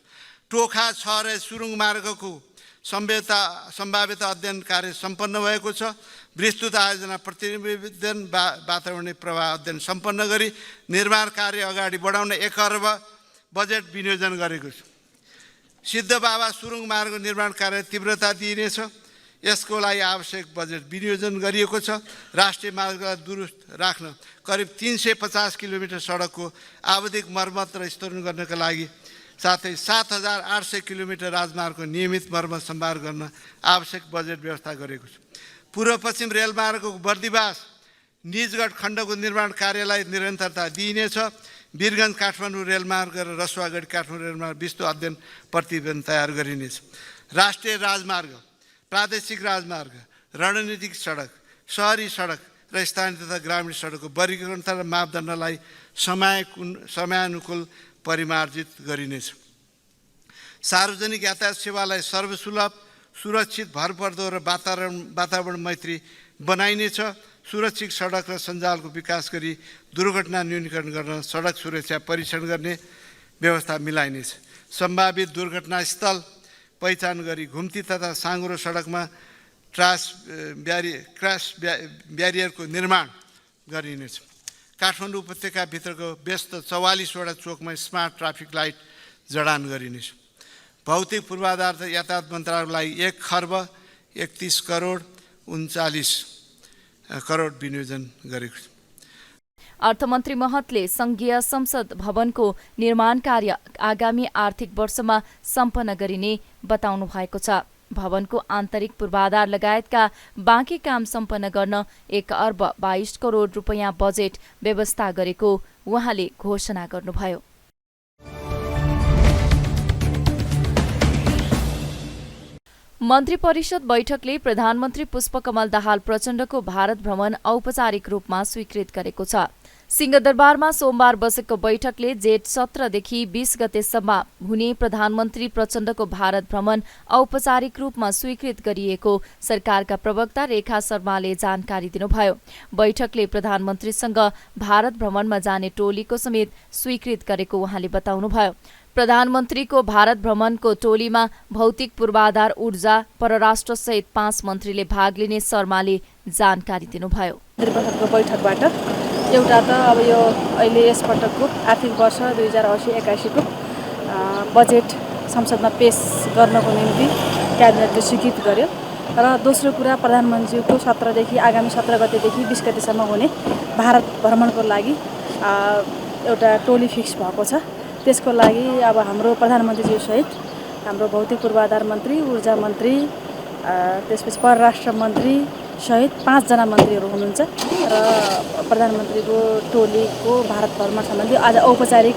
टोखा 6 र सुरुङ मार्गको सम्भाव्यता अध्ययन कार्य सम्पन्न भएको छ। विस्तृत आयोजना प्रतिवेदन वातावरणीय प्रभाव अध्ययन सम्पन्न गरी निर्माण कार्य अगाडि बढाउन 1 अर्ब बजेट विनियोजन गरेको छु। सिद्धबाबा सुरुङ मार्ग निर्माण कार्य तीव्रता दिइनेछ। यसको लागि आवश्यक बजेट विनियोजन गरिएको छ। राष्ट्रिय मार्गलाई दुरुस्त राख्न करिब 350 किलोमिटर सडकको आवधिक मर्मत र स्तरोन्नत गर्नका लागि साथै 7,800 किलोमिटर राजमार्गको नियमित मर्मत सम्भार गर्न आवश्यक बजेट व्यवस्था गरेको छु। पूर्व पश्चिम रेलमार्गको बर्दिवास निजगढ खण्डको निर्माण कार्यलाई निरन्तरता दिइनेछ। वीरगञ्ज काठमाडौँ रेलमार्ग र रसुवागढी काठमाडौँ रेलमार्ग विस्तृत अध्ययन प्रतिवेदन तयार गरिनेछ। राष्ट्रिय राजमार्ग, प्रादेशिक राजमार्ग, रणनीतिक सडक, सहरी सडक र स्थानीय तथा ग्रामीण सडकको वर्गीकरण र मापदण्डलाई समयानुकूल परिमार्जित गरिनेछ। सार्वजनिक यातायात सेवालाई सर्वसुलभ, सुरक्षित, भरपर्दो र वातावरण मैत्री बनाइनेछ। सुरक्षित सडक र सञ्जालको विकास गरी दुर्घटना न्यूनीकरण गर्न सडक सुरक्षा परीक्षण गर्ने व्यवस्था मिलाइनेछ। सम्भावित दुर्घटना स्थल पहिचान गरी घुम्ती तथा साँघुरो सडकमा क्रास ब्यारियरको निर्माण गरिनेछ। काठमाडौँ उपत्यकाभित्रको व्यस्त 44वटा चोकमा स्मार्ट ट्राफिक लाइट जडान गरिनेछ। भौतिक पूर्वाधार यातायात मन्त्रालयलाई 1 खर्ब 31 करोड 39 करोड विनियोजन गरेको छ। अर्थमन्त्री महतले संघीय संसद भवनको निर्माण कार्य आगामी आर्थिक वर्षमा सम्पन्न गरिने बताउनु भएको छ। भवनको आन्तरिक पूर्वाधार लगायतका बाँकी काम सम्पन्न गर्न 1 अर्ब 22 करोड रुपैयाँ बजेट व्यवस्था गरेको उहाँले घोषणा गर्नुभयो। मन्त्री परिषद बैठकले प्रधानमन्त्री पुष्पकमल दाहाल प्रचण्डको भारत भ्रमण औपचारिक रूपमा स्वीकृत गरेको छ। सिंहदरबारमा सोमबार बसेको बैठकले जेठ 17देखि 20 गतेसम्म हुने प्रधानमन्त्री प्रचण्डको भारत भ्रमण औपचारिक रूपमा स्वीकृत गरिएको सरकारका प्रवक्ता रेखा शर्माले जानकारी दिनुभयो। बैठकले प्रधानमन्त्रीसँग भारत भ्रमणमा जाने टोलीको समेत स्वीकृत गरेको उहाँले बताउनुभयो। प्रधानमन्त्रीको भारत भ्रमणको टोलीमा भौतिक पूर्वाधार, ऊर्जा, परराष्ट्र सहित 5 मन्त्रीले भाग लिने शर्माले जानकारी दिनुभयो। बैठकबाट एउटा त अब यो अहिले यसपटकको आर्थिक वर्ष 2080-81 को बजेट संसदमा पेश गर्नको निम्ति क्याबिनेटले स्वीकृत गर्यो र दोस्रो कुरा प्रधानमन्त्रीको 17 देखि आगामी 17 गतेदेखि 20 गतेसम्म हुने भारत भ्रमणको लागि एउटा टोली फिक्स भएको छ। त्यसको लागि अब हाम्रो प्रधानमन्त्रीज्यू सहित हाम्रो भौतिक पूर्वाधार मन्त्री, ऊर्जा मन्त्री, त्यसपछि परराष्ट्र मन्त्री सहित 5 जना मन्त्रीहरू हुनुहुन्छ र प्रधानमन्त्रीको टोलीको भारत भ्रमण सम्बन्धी आज औपचारिक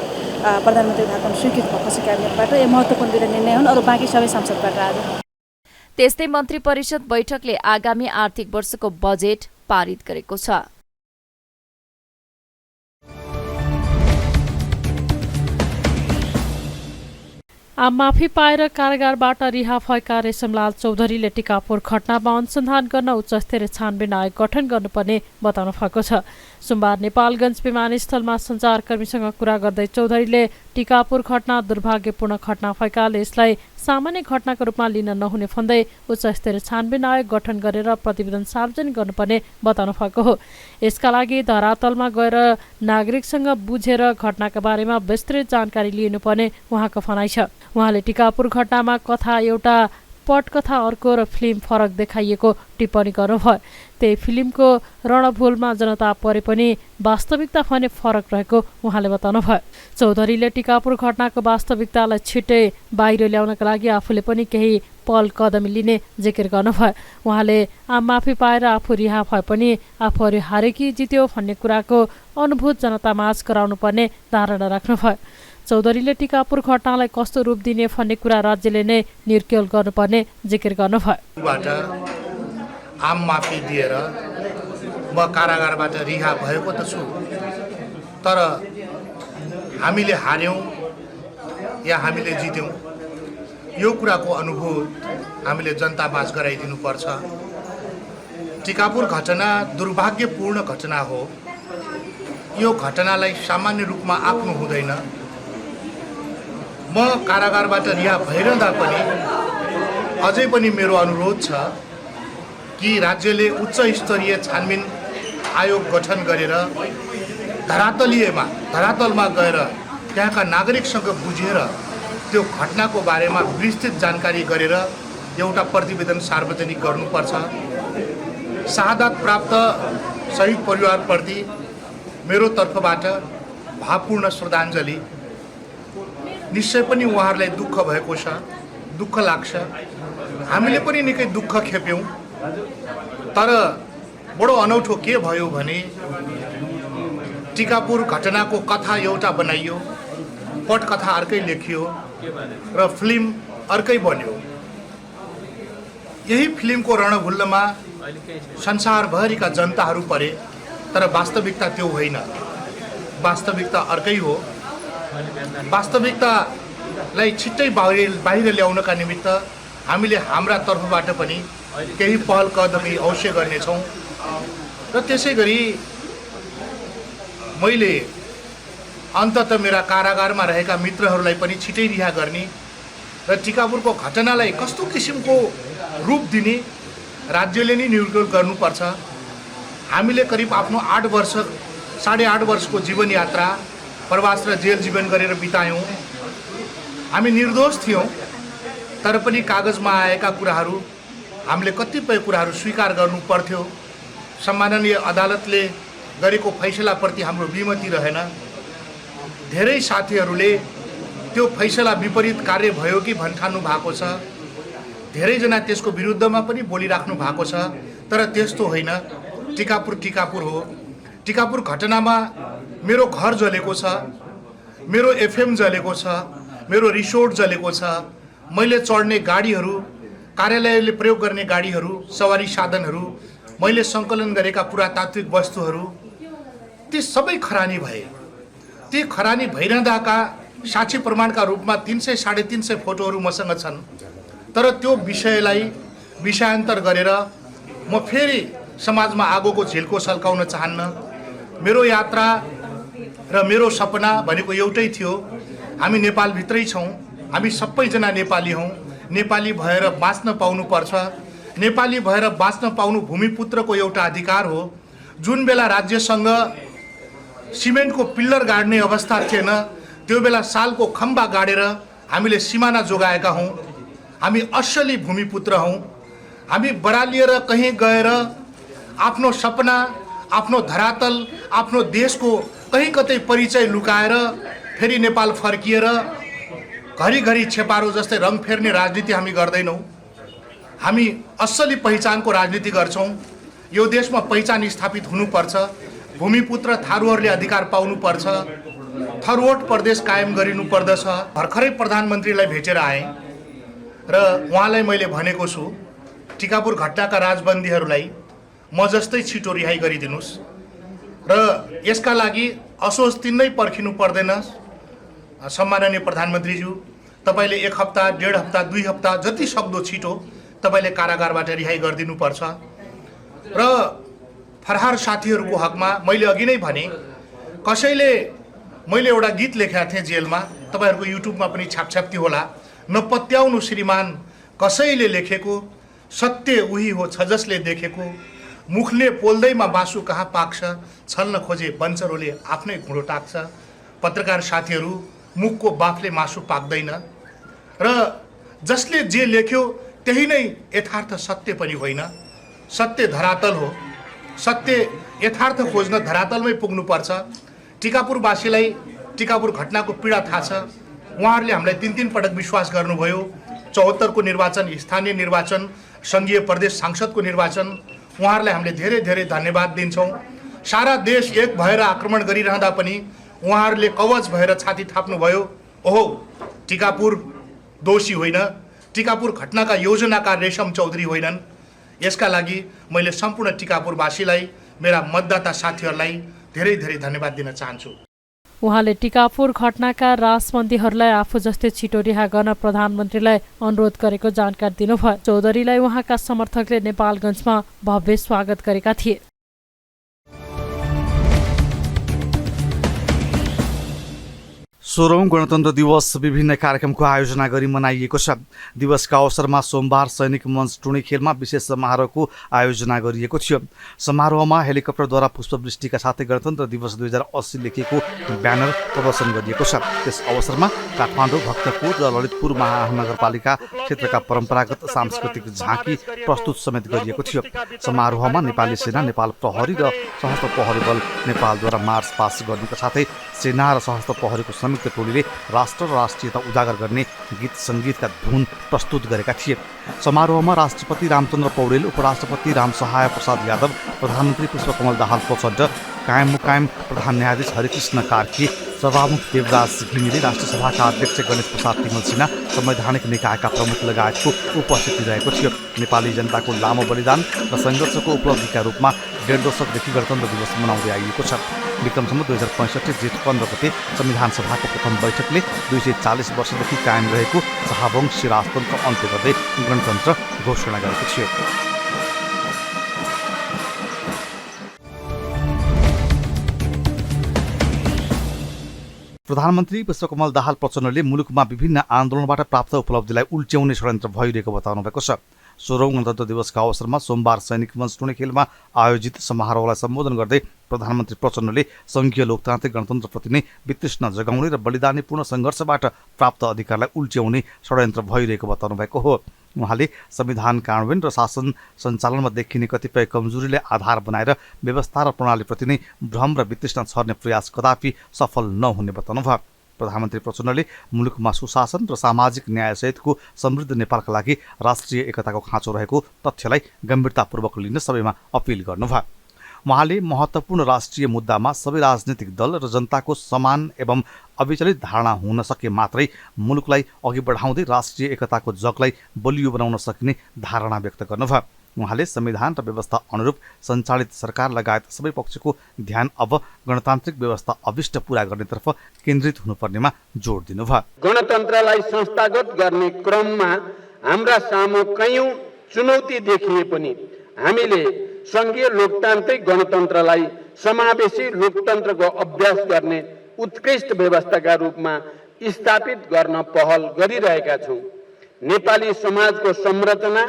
प्रधानमन्त्री भाषण स्वीकृत भएको छ क्याबिनेटबाट। यो महत्त्वपूर्ण निर्णय हुन्। अरू बाँकी सबै संसदबाट आज। त्यस्तै मन्त्री परिषद बैठकले आगामी आर्थिक वर्षको बजेट पारित गरेको छ। आम माफी पाएर कारागारबाट रिहा भएका रेशमलाल चौधरीले टिकापुर घटनामा अनुसन्धान गर्न उच्चस्तरीय छानबिन आयोग गठन गर्नुपर्ने बताउनु भएको छ। सोमबार नेपालगञ्ज विमानस्थलमा सञ्चारकर्मीसँग कुरा गर्दै चौधरीले टिकापुर घटना दुर्भाग्यपूर्ण घटना भएकाले यसलाई सामान्य घटनाको रूपमा लिन नहुने भन्दै उच्चस्तरीय छानबिन आयोग गठन गरेर प्रतिवेदन सार्वजनिक गर्नुपर्ने बताउनु भएको हो। यसका लागि धरातलमा गएर नागरिकसँग बुझेर घटनाका बारेमा विस्तृत जानकारी लिनुपर्ने उहाँको भनाइ छ। उहाँले टिकापुर घटनामा कथा एउटा, पटकथा अर्को र फिल्म फरक देखाइएको टिप्पणी गर्नुभयो। त्यही फिल्मको रणभोलमा जनता परे पनि वास्तविकता भने फरक रहेको उहाँले बताउनुभयो। चौधरीले टिकापुर घटनाको वास्तविकतालाई छिट्टै बाहिर ल्याउनका लागि आफूले पनि केही पहल कदमी लिने जिकिर गर्नुभयो। उहाँले आम माफी पाएर आफू रिहा भए पनि आफूहरू हारे कि जित्यो भन्ने कुराको अनुभूत जनतामाझ गराउनुपर्ने धारणा राख्नुभयो। चौधरीले टिकापुर घटनालाई कस्तो रूप दिने भन्ने कुरा राज्यले नै निर्क्युल गर्नुपर्ने जिकिर गर्नुभयो। आम माफी दिएर म कारागारबाट रिहा भएको त छु, तर हामीले हार्यौँ या हामीले जित्यौँ यो कुराको अनुभूत हामीले जनतामाझ गराइदिनुपर्छ। टिकापुर घटना दुर्भाग्यपूर्ण घटना हो। यो घटनालाई सामान्य रूपमा आँक्नु हुँदैन। म कारागारबाट रिहा भइरहँदा पनि अझै पनि मेरो अनुरोध छ कि राज्यले उच्च स्तरीय छानबिन आयोग गठन गरेर धरातलमा गएर त्यहाँका नागरिकसँग बुझेर त्यो घटनाको बारेमा विस्तृत जानकारी गरेर एउटा प्रतिवेदन सार्वजनिक गर्नुपर्छ। शहादत प्राप्त शहीद परिवारप्रति मेरो तर्फबाट भावपूर्ण श्रद्धाञ्जली। निश्चय पनि उहाँहरूलाई दुःख भएको छ, दुःख लाग्छ। हामीले पनि निकै दुःख खेप्यौँ। तर बडो अनौठो के भयो भने टिकापुर घटनाको कथा एउटा बनाइयो, पटकथा अर्कै लेखियो र फिल्म अर्कै बन्यो। यही फिल्मको रणभुल्लमा संसारभरिका जनताहरू परे, तर वास्तविकता त्यो होइन। वास्तविकता अर्कै हो। वास्तविकतालाई छिट्टै बाहिर ल्याउनका निमित्त हामीले हाम्रा तर्फबाट पनि केही पहल कदमी अवश्य गर्नेछौँ। र त्यसै गरी मैले अन्ततः मेरा कारागारमा रहेका मित्रहरूलाई पनि छिटै रिहा गर्ने र टिकापुरको घटनालाई कस्तो किसिमको रूप दिने राज्यले नै निर्णय गर्नुपर्छ। हामीले करिब आफ्नो 8.5 वर्षको जीवन यात्रा प्रवास र जेल जीवन गरेर बितायौँ। हामी निर्दोष थियौँ, तर पनि कागजमा आएका कुराहरू हामीले कतिपय कुराहरू स्वीकार गर्नु पर्थ्यो। सम्माननीय अदालतले गरेको फैसलाप्रति हाम्रो विमति रहेन। धेरै साथीहरूले त्यो फैसला विपरीत कार्य भयो कि भन्ठान्नु भएको छ। धेरैजना त्यसको विरुद्धमा पनि बोलिराख्नु भएको छ। तर त्यस्तो होइन। टिकापुर हो। टिकापुर घटनामा मेरो घर जलेको छ, मेरो एफएम जलेको छ, मेरो रिसोर्ट जलेको छ, मैले चढ्ने गाडीहरू, कार्यालयले प्रयोग गर्ने गाडीहरू, सवारी साधनहरू, मैले सङ्कलन गरेका पुरातात्विक वस्तुहरू, ती सबै खरानी भए। ती खरानी भइरहँदाका साक्षी प्रमाणका रूपमा 300-350 फोटोहरू मसँग छन्। तर त्यो विषयलाई विषयान्तर गरेर म फेरि समाजमा आगोको झिल्को सल्काउन चाहन्न। मेरो यात्रा र मेरो सपना भनेको एउटै थियो। हामी नेपालभित्रै छौँ, हामी सबैजना नेपाली हौँ। नेपाली भएर बाँच्न पाउनुपर्छ। नेपाली भएर बाँच्न पाउनु भूमिपुत्रको एउटा अधिकार हो। जुन बेला राज्यसँग सिमेन्टको पिल्लर गाड्ने अवस्था थिएन, त्यो बेला सालको खम्बा गाडेर हामीले सिमाना जोगाएका हौँ। हामी असली भूमिपुत्र हौँ। हामी बरालिएर कहीँ गएर आफ्नो सपना, आफ्नो धरातल, आफ्नो देशको कहीँ कतै परिचय लुकाएर फेरि नेपाल फर्किएर घरिघरि छेपारो जस्तै रङ फेर्ने राजनीति हामी गर्दैनौँ। हामी असली पहिचानको राजनीति गर्छौँ। यो देशमा पहिचान स्थापित हुनुपर्छ। भूमिपुत्र थारूहरूले अधिकार पाउनुपर्छ। थरवट प्रदेश कायम गरिनु पर्दछ। भर्खरै प्रधानमन्त्रीलाई भेटेर आएँ र उहाँलाई मैले भनेको छु, टिकापुर घटनाका राजबन्दीहरूलाई म जस्तै छिटो रिहाई गरिदिनुहोस् र यसका लागि असोज तिनै पर्खिनु पर्दैन। सम्माननीय प्रधानमन्त्रीज्यू, तपाईँले 1 हप्ता, 1.5 हप्ता, 2 हप्ता जति सक्दो छिटो तपाईँले कारागारबाट रिहाई गरिदिनुपर्छ। र फरहार साथीहरूको हकमा मैले अघि नै भने, मैले एउटा गीत लेखेका थिएँ जेलमा, तपाईँहरूको युट्युबमा पनि छापछाप्ती होला। नपत्याउनु श्रीमान कसैले लेखेको, सत्य उही हो छ जसले देखेको, मुखले पोल्दैमा बाँसु कहाँ पाक्छ, छल्न खोजे बन्चरोले आफ्नै घुँडो टाक्छ। पत्रकार साथीहरू, मुखको बाफले मासु पाक्दैन र जसले जे लेख्यो त्यही नै यथार्थ सत्य पनि होइन। सत्य धरातल हो। सत्य यथार्थ खोज्न धरातलमै पुग्नुपर्छ। टिकापुरवासीलाई टिकापुर घटनाको पीडा थाहा छ। उहाँहरूले हामीलाई 3 पटक विश्वास गर्नुभयो। 74 को निर्वाचन, स्थानीय निर्वाचन, सङ्घीय प्रदेश सांसदको निर्वाचन, उहाँहरूलाई हामीले धेरै धेरै धन्यवाद दिन्छौँ। सारा देश एक भएर आक्रमण गरिरहँदा पनि उहाँहरूले कवच भएर छाती थाप्नुभयो। ओहो, टिकापुर दोषी होइन, टिकापुर घटनाका योजनाकार रेशम चौधरी होइनन्। यसका लागि मैले सम्पूर्ण टिकापुरवासीलाई, मेरा मतदाता साथीहरूलाई धेरै धेरै धन्यवाद दिन चाहन्छु। उहाँले टिकापुर घटनाका राजबन्दीहरूलाई आफू जस्तै छिटो रिहा गर्न प्रधानमन्त्रीलाई अनुरोध गरेको जानकारी दिनुभयो। चौधरीलाई उहाँका समर्थकले नेपालगञ्जमा भव्य स्वागत गरेका थिए। 16औं गणतन्त्र दिवस विभिन्न कार्यक्रमको आयोजना गरी मनाइएको छ। दिवसका अवसरमा सोमबार सैनिक मञ्च टुँडीखेलमा विशेष समारोहको आयोजना गरिएको थियो। समारोहमा हेलिकप्टरद्वारा पुष्पवृष्टिका साथै गणतन्त्र दिवस 2080 लेखिएको ब्यानर प्रदर्शन गरिएको छ। त्यस अवसरमा काठमाडौँ, भक्तपुर र ललितपुर महानगरपालिका क्षेत्रका परम्परागत सांस्कृतिक झाँकी प्रस्तुत समेत गरिएको थियो। समारोहमा नेपाली सेना, नेपाल प्रहरी र सशस्त्र प्रहरी बल नेपालद्वारा मार्च पास गर्नुका साथै सेना र सशस्त्र प्रहरीको संयुक्त टोलीले राष्ट्र र राष्ट्रियता उजागर गर्ने गीत सङ्गीतका धुन प्रस्तुत गरेका थिए। समारोहमा राष्ट्रपति रामचन्द्र पौडेल, उपराष्ट्रपति रामसहाय प्रसाद यादव, प्रधानमन्त्री पुष्पकमल दाहाल प्रचण्ड, कायम मुकायम प्रधान न्यायाधीश हरिकृष्ण कार्की, सभामुख देवराज घिमिरे, राष्ट्रसभाका अध्यक्ष गणेश प्रसाद तिमल सिन्हा, संवैधानिक निकायका प्रमुख लगायतको उपस्थिति रहेको थियो। नेपाली जनताको लामो बलिदान र सङ्घर्षको उपलब्धिका रूपमा 1.5 दशकदेखि गणतन्त्र दिवस मनाउँदै आइएको छ। विक्रमसम्म 2065 जेठ 15 गते संविधान सभाको प्रथम बैठकले 240 वर्षदेखि कायम रहेको शाहवंशी राजतन्त्र अन्त्य गर्दै गणतन्त्र घोषणा गरेको थियो। प्रधानमन्त्री पुष्पकमल दाहाल प्रचण्डले मुलुकमा विभिन्न आन्दोलनबाट प्राप्त उपलब्धिलाई उल्ट्याउने षड्यन्त्र भइरहेको बताउनु भएको छ। 16औं गणतन्त्र दिवसका अवसरमा सोमबार सैनिक मञ्च टुँडीखेलमा आयोजित समारोहलाई सम्बोधन गर्दै प्रधानमन्त्री प्रचण्डले सङ्घीय लोकतान्त्रिक गणतन्त्रप्रति नै वितृष्णा जगाउने र बलिदानीपूर्ण सङ्घर्षबाट प्राप्त अधिकारलाई उल्ट्याउने षड्यन्त्र भइरहेको बताउनु भएको हो। उहाँले संविधान, कानुन र शासन सञ्चालनमा देखिने कतिपय कमजोरीले आधार बनाएर व्यवस्था र प्रणालीप्रति नै भ्रम र वितृष्णा छर्ने प्रयास कदापि सफल नहुने बताउनुभयो। प्रधानमन्त्री प्रचण्डले मुलुकमा सुशासन र सामाजिक न्यायसहितको समृद्ध नेपालका लागि राष्ट्रिय एकताको खाँचो रहेको तथ्यलाई गम्भीरतापूर्वक लिन सबैमा अपिल गर्नुभयो। उहाँले महत्त्वपूर्ण राष्ट्रिय मुद्दामा सबै राजनीतिक दल र जनताको समान एवं अविचलित धारणा हुन सके मात्रै मुलुकलाई अघि बढाउँदै राष्ट्रिय एकताको जगलाई बलियो बनाउन सकिने धारणा व्यक्त गर्नुभयो। उहाँले संविधान र व्यवस्था अनुरूप सञ्चालित सरकार लगायत सबै पक्षको ध्यान अब गणतान्त्रिक व्यवस्था अभिष्ट पूरा गर्नेतर्फ केन्द्रित हुनुपर्नेमा जोड दिनुभयो। गणतन्त्रलाई संस्थागत गर्ने क्रममा हाम्रा सामु कयौं चुनौती देखिए पनि हामीले संघीय लोकतान्त्रिक गणतन्त्रलाई समावेशी लोकतन्त्रको अभ्यास गर्ने उत्कृष्ट व्यवस्थाका रूपमा स्थापित गर्न पहल गरिरहेका छौं। नेपाली समाजको संरचना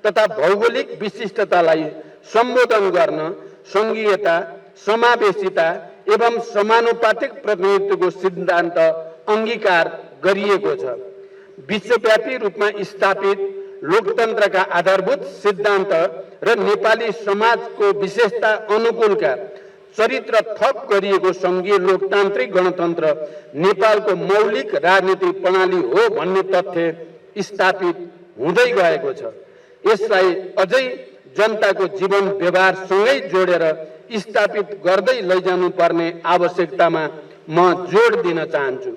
तथा भौगोलिक विशिष्टतालाई सम्बोधन गर्न संघीयता, समावेशिता एवं समानुपातिक प्रतिनिधित्वको सिद्धान्त अंगीकार गरिएको छ। विश्वव्यापी रूपमा स्थापित लोकतन्त्रका आधारभूत सिद्धान्त र नेपाली समाजको विशेषता अनुकूलका चरित्र थप गरिएको संघीय लोकतान्त्रिक गणतन्त्र नेपालको मौलिक राजनीतिक प्रणाली हो भन्ने तथ्य स्थापित हुँदै गएको छ। यसलाई अझै जनताको जीवन व्यवहारसँगै जोडेर स्थापित गर्दै लैजानु पर्ने आवश्यकतामा म जोड दिन चाहन्छु।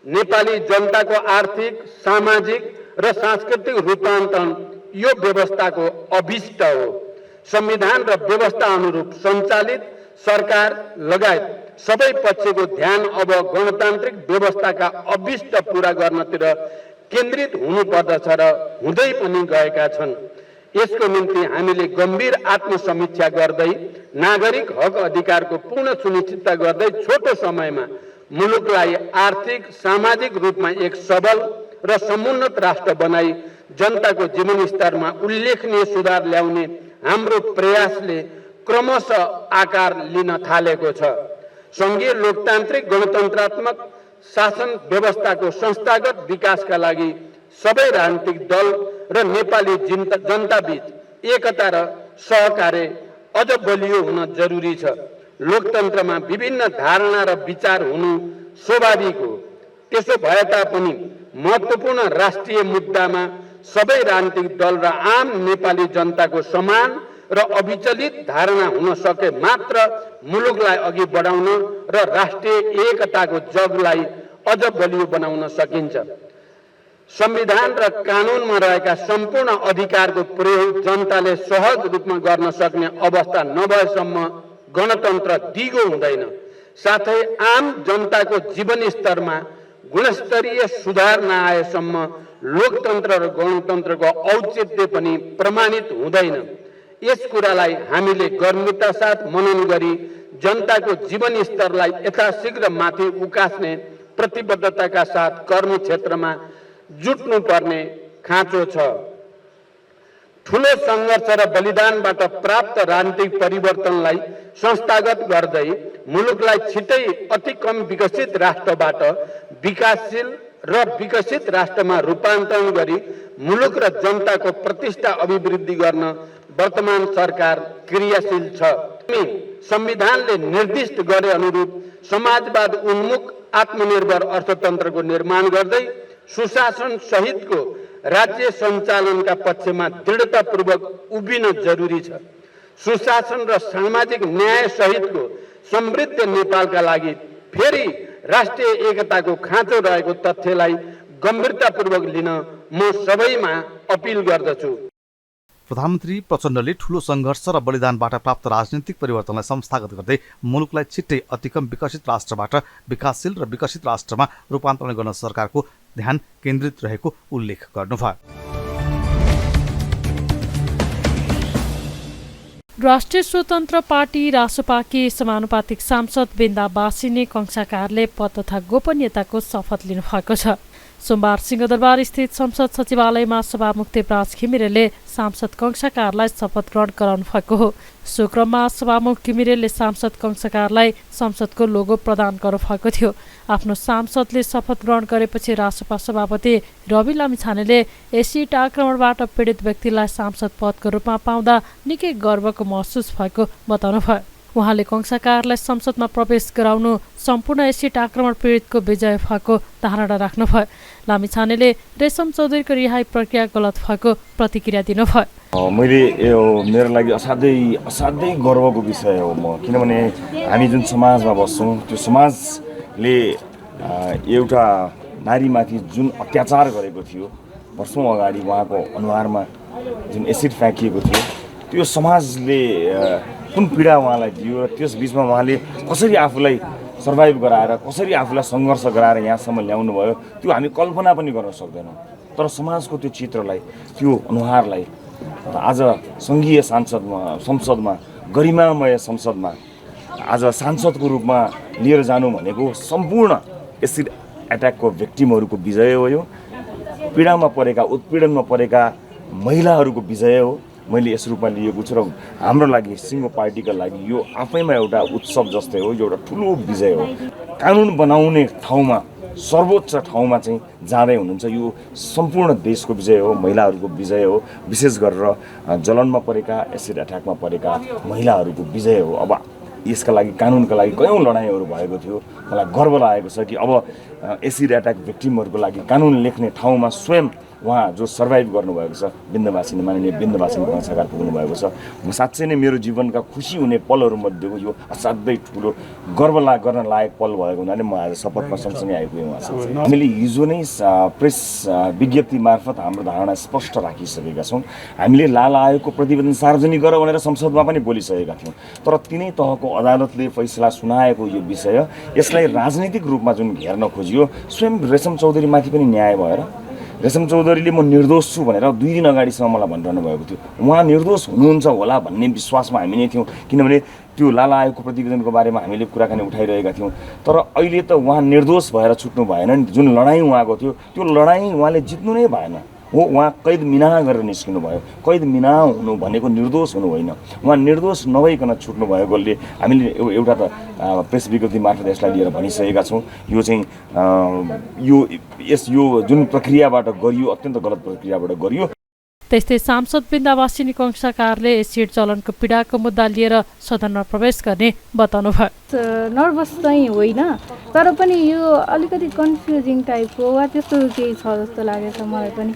नेपाली जनताको आर्थिक, सामाजिक र सांस्कृतिक रूपान्तरण यो व्यवस्थाको अभिष्ट हो। संविधान र व्यवस्था अनुरूप सञ्चालित सरकार लगायत सबै पक्षको ध्यान अब गणतान्त्रिक व्यवस्थाका अभिष्ट पूरा गर्नतिर केन्द्रित हुनुपर्दछ र हुँदै पनि गएका छन्। यसको निम्ति हामीले गम्भीर आत्मसमीक्षा गर्दै नागरिक हक अधिकारको पूर्ण सुनिश्चितता गर्दै छोटो समयमा मुलुकलाई आर्थिक, सामाजिक रूपमा एक सबल र समुन्नत राष्ट्र बनाई जनताको जीवन स्तरमा उल्लेखनीय सुधार ल्याउने हाम्रो प्रयासले क्रमशः आकार लिन थालेको छ। संघीय लोकतान्त्रिक गणतन्त्रात्मक शासन व्यवस्थाको संस्थागत विकासका लागि सबै राजनीतिक दल र नेपाली जनताबीच एकता र सहकार्य अझ बलियो हुन जरुरी छ। लोकतन्त्रमा विभिन्न धारणा र विचार हुनु स्वाभाविक हो। त्यसो भए तापनि महत्त्वपूर्ण राष्ट्रिय मुद्दामा सबै राजनीतिक दल र आम नेपाली जनताको समान र अविचलित धारणा हुन सके मात्र मुलुकलाई अघि बढाउन र राष्ट्रिय एकताको जगलाई अझ बलियो बनाउन सकिन्छ। संविधान र कानुनमा रहेका सम्पूर्ण अधिकारको प्रयोग जनताले सहज रूपमा गर्न सक्ने अवस्था नभएसम्म गणतन्त्र दिगो हुँदैन। साथै आम जनताको जीवन स्तरमा गुणस्तरीय सुधार नआएसम्म लोकतन्त्र र गणतन्त्रको औचित्य पनि प्रमाणित हुँदैन। यस कुरालाई हामीले गम्भीरता साथ मनन गरी जनताको जीवन स्तरलाई यथाशीघ्र माथि उकास्ने प्रतिबद्धताका साथ कर्म क्षेत्रमा जुट्नुपर्ने खाँचो छ। ठुलो सङ्घर्ष र बलिदानबाट प्राप्त राजनीतिक परिवर्तनलाई संस्थागत गर्दै मुलुकलाई छिटै अति कम विकसित राष्ट्रबाट विकासशील र विकसित राष्ट्रमा रूपान्तरण गरी मुलुक र जनताको प्रतिष्ठा अभिवृद्धि गर्न वर्तमान सरकार क्रियाशील छ। संविधानले निर्दिष्ट गरे अनुरूप समाजवाद उन्मुख आत्मनिर्भर अर्थतन्त्रको निर्माण गर्दै सुशासन सहितको राज्य सञ्चालनका पक्षमा दृढतापूर्वक उभिन जरुरी छ। सुशासन र सामाजिक न्याय सहितको समृद्ध नेपालका लागि फेरि राष्ट्रिय एकताको खाँचो रहेको तथ्यलाई गम्भीरतापूर्वक लिन म सबैमा अपिल गर्दछु। प्रधानमन्त्री प्रचण्डले ठूलो सङ्घर्ष र बलिदानबाट प्राप्त राजनीतिक परिवर्तनलाई संस्थागत गर्दै मुलुकलाई छिट्टै अति कम विकसित राष्ट्रबाट विकासशील र विकसित राष्ट्रमा रूपान्तरण गर्न सरकारको ध्यान केन्द्रित रहेको उल्लेख गर्नुभयो। राष्ट्रिय स्वतन्त्र पार्टी रासपाकी समानुपातिक सांसद बिन्दा बासिनी कंसाकारले पद तथा गोपनीयताको शपथ लिनुभएको छ। सोमबार सिंहदरबार स्थित संसद सचिवालयमा सभामुख देवराज घिमिरेले सांसद कंसाकारलाई शपथ ग्रहण गराउनु भएको हो। सो क्रममा सभामुख घिमिरेले सांसद कंसाकारलाई संसदको लोगो प्रदान गर्नुभएको थियो। आफ्नो सांसदले शपथ ग्रहण गरेपछि रासपा सभापति रवि लामिछानेले एसिड आक्रमणबाट पीडित व्यक्तिलाई सांसद पदको रूपमा पाउँदा निकै गर्वको महसुस भएको बताउनुभयो। उहाँले कंसाकारलाई संसदमा प्रवेश गराउनु सम्पूर्ण एसिड आक्रमण पीडितको विजय भएको धारणा राख्नुभयो। लामिछानेले रेशम चौधरीको रिहाई प्रक्रिया गलत भएको प्रतिक्रिया दिनुभयो। मैले यो मेरो लागि असाध्यै गर्वको विषय हो किनभने हामी जुन समाजमा बस्छौँ त्यो समाजले एउटा नारीमाथि जुन अत्याचार गरेको थियो वर्षौँ अगाडि उहाँको अनुहारमा जुन एसिड फ्याँकिएको थियो त्यो समाजले कुन पीडा उहाँलाई दियो र त्यस बिचमा उहाँले कसरी आफूलाई सर्भाइभ गराएर कसरी आफूलाई सङ्घर्ष गराएर यहाँसम्म ल्याउनु भयो त्यो हामी कल्पना पनि गर्न सक्दैनौँ। तर समाजको त्यो चित्रलाई त्यो अनुहारलाई आज सङ्घीय संसदमा गरिमामय संसदमा आज सांसदको रूपमा लिएर जानु भनेको सम्पूर्ण एसिड एट्याकको भिक्टिमहरूको विजय हो। यो पीडामा परेका उत्पीडनमा परेका महिलाहरूको विजय हो। मैले यस रूपमा लिएको छु र हाम्रो लागि सिङ्गो पार्टीका लागि यो आफैमा एउटा उत्सव जस्तै हो। यो एउटा ठुलो विजय हो। कानुन बनाउने ठाउँमा सर्वोच्च ठाउँमा चाहिँ जाँदै हुनुहुन्छ यो सम्पूर्ण देशको विजय हो, महिलाहरूको विजय हो। विशेष गरेर जलनमा परेका एसिड एट्याकमा परेका महिलाहरूको विजय हो। अब यसका लागि कानुनका लागि कयौँ लडाइँहरू भएको थियो। मलाई गर्व लागेको छ कि अब एसिड एट्याक भिक्टिमहरूको लागि कानुन लेख्ने ठाउँमा स्वयं उहाँ जो सर्भाइभ गर्नुभएको छ बिन्दवासिनी माननीय बिन्दवासिनी कंसाकार पुग्नु भएको छ। म साँच्चै नै मेरो जीवनका खुसी हुने पलहरूमध्येको यो असाध्यै ठुलो गर्व गर्न लायक पल भएको हुनाले म आज शपथमा सँगसँगै आइपुगेँ उहाँसँग। हामीले हिजो नै प्रेस विज्ञप्ति मार्फत हाम्रो धारणा स्पष्ट राखिसकेका छौँ। हामीले लाल आयोगको प्रतिवेदन सार्वजनिक गर भनेर संसदमा पनि बोलिसकेका थियौँ। तर तिनै तहको अदालतले फैसला सुनाएको यो विषय यसलाई राजनीतिक रूपमा जुन घेर्न खोजियो स्वयं रेशम चौधरीमाथि पनि न्याय भएर रेशम चौधरीले म निर्दोष छु भनेर 2 दिन अगाडिसम्म मलाई भनिरहनु भएको थियो। उहाँ निर्दोष हुनुहुन्छ होला भन्ने विश्वासमा हामी नै थियौँ किनभने त्यो लाल आयोगको प्रतिवेदनको बारेमा हामीले कुराकानी उठाइरहेका थियौँ। तर अहिले त उहाँ निर्दोष भएर छुट्नु भएन नि। जुन लडाइँ उहाँको थियो त्यो लडाइँ उहाँले जित्नु नै भएन हो। उहाँ कैद मिनाह गरेर निस्किनु भयो। कैद मिनाह हुनु भनेको निर्दोष हुनु होइन। उहाँ निर्दोष नभइकन छुट्नु भएकोले हामीले एउटा त प्रेस विज्ञप्ति मार्फत यसलाई लिएर भनिसकेका छौँ। यो चाहिँ यो जुन प्रक्रियाबाट गरियो अत्यन्त गलत प्रक्रियाबाट गरियो। त्यस्तै सांसद बिन्दावासिनी कंसाकारले एसिड चलनको पीडाको मुद्दा लिएर सदनमा प्रवेश गर्ने बताउनुभयो। नर्भस चाहिँ होइन तर पनि यो अलिकति कन्फ्युजिङ टाइपको वा त्यस्तो केही छ जस्तो लागेको छ मलाई पनि।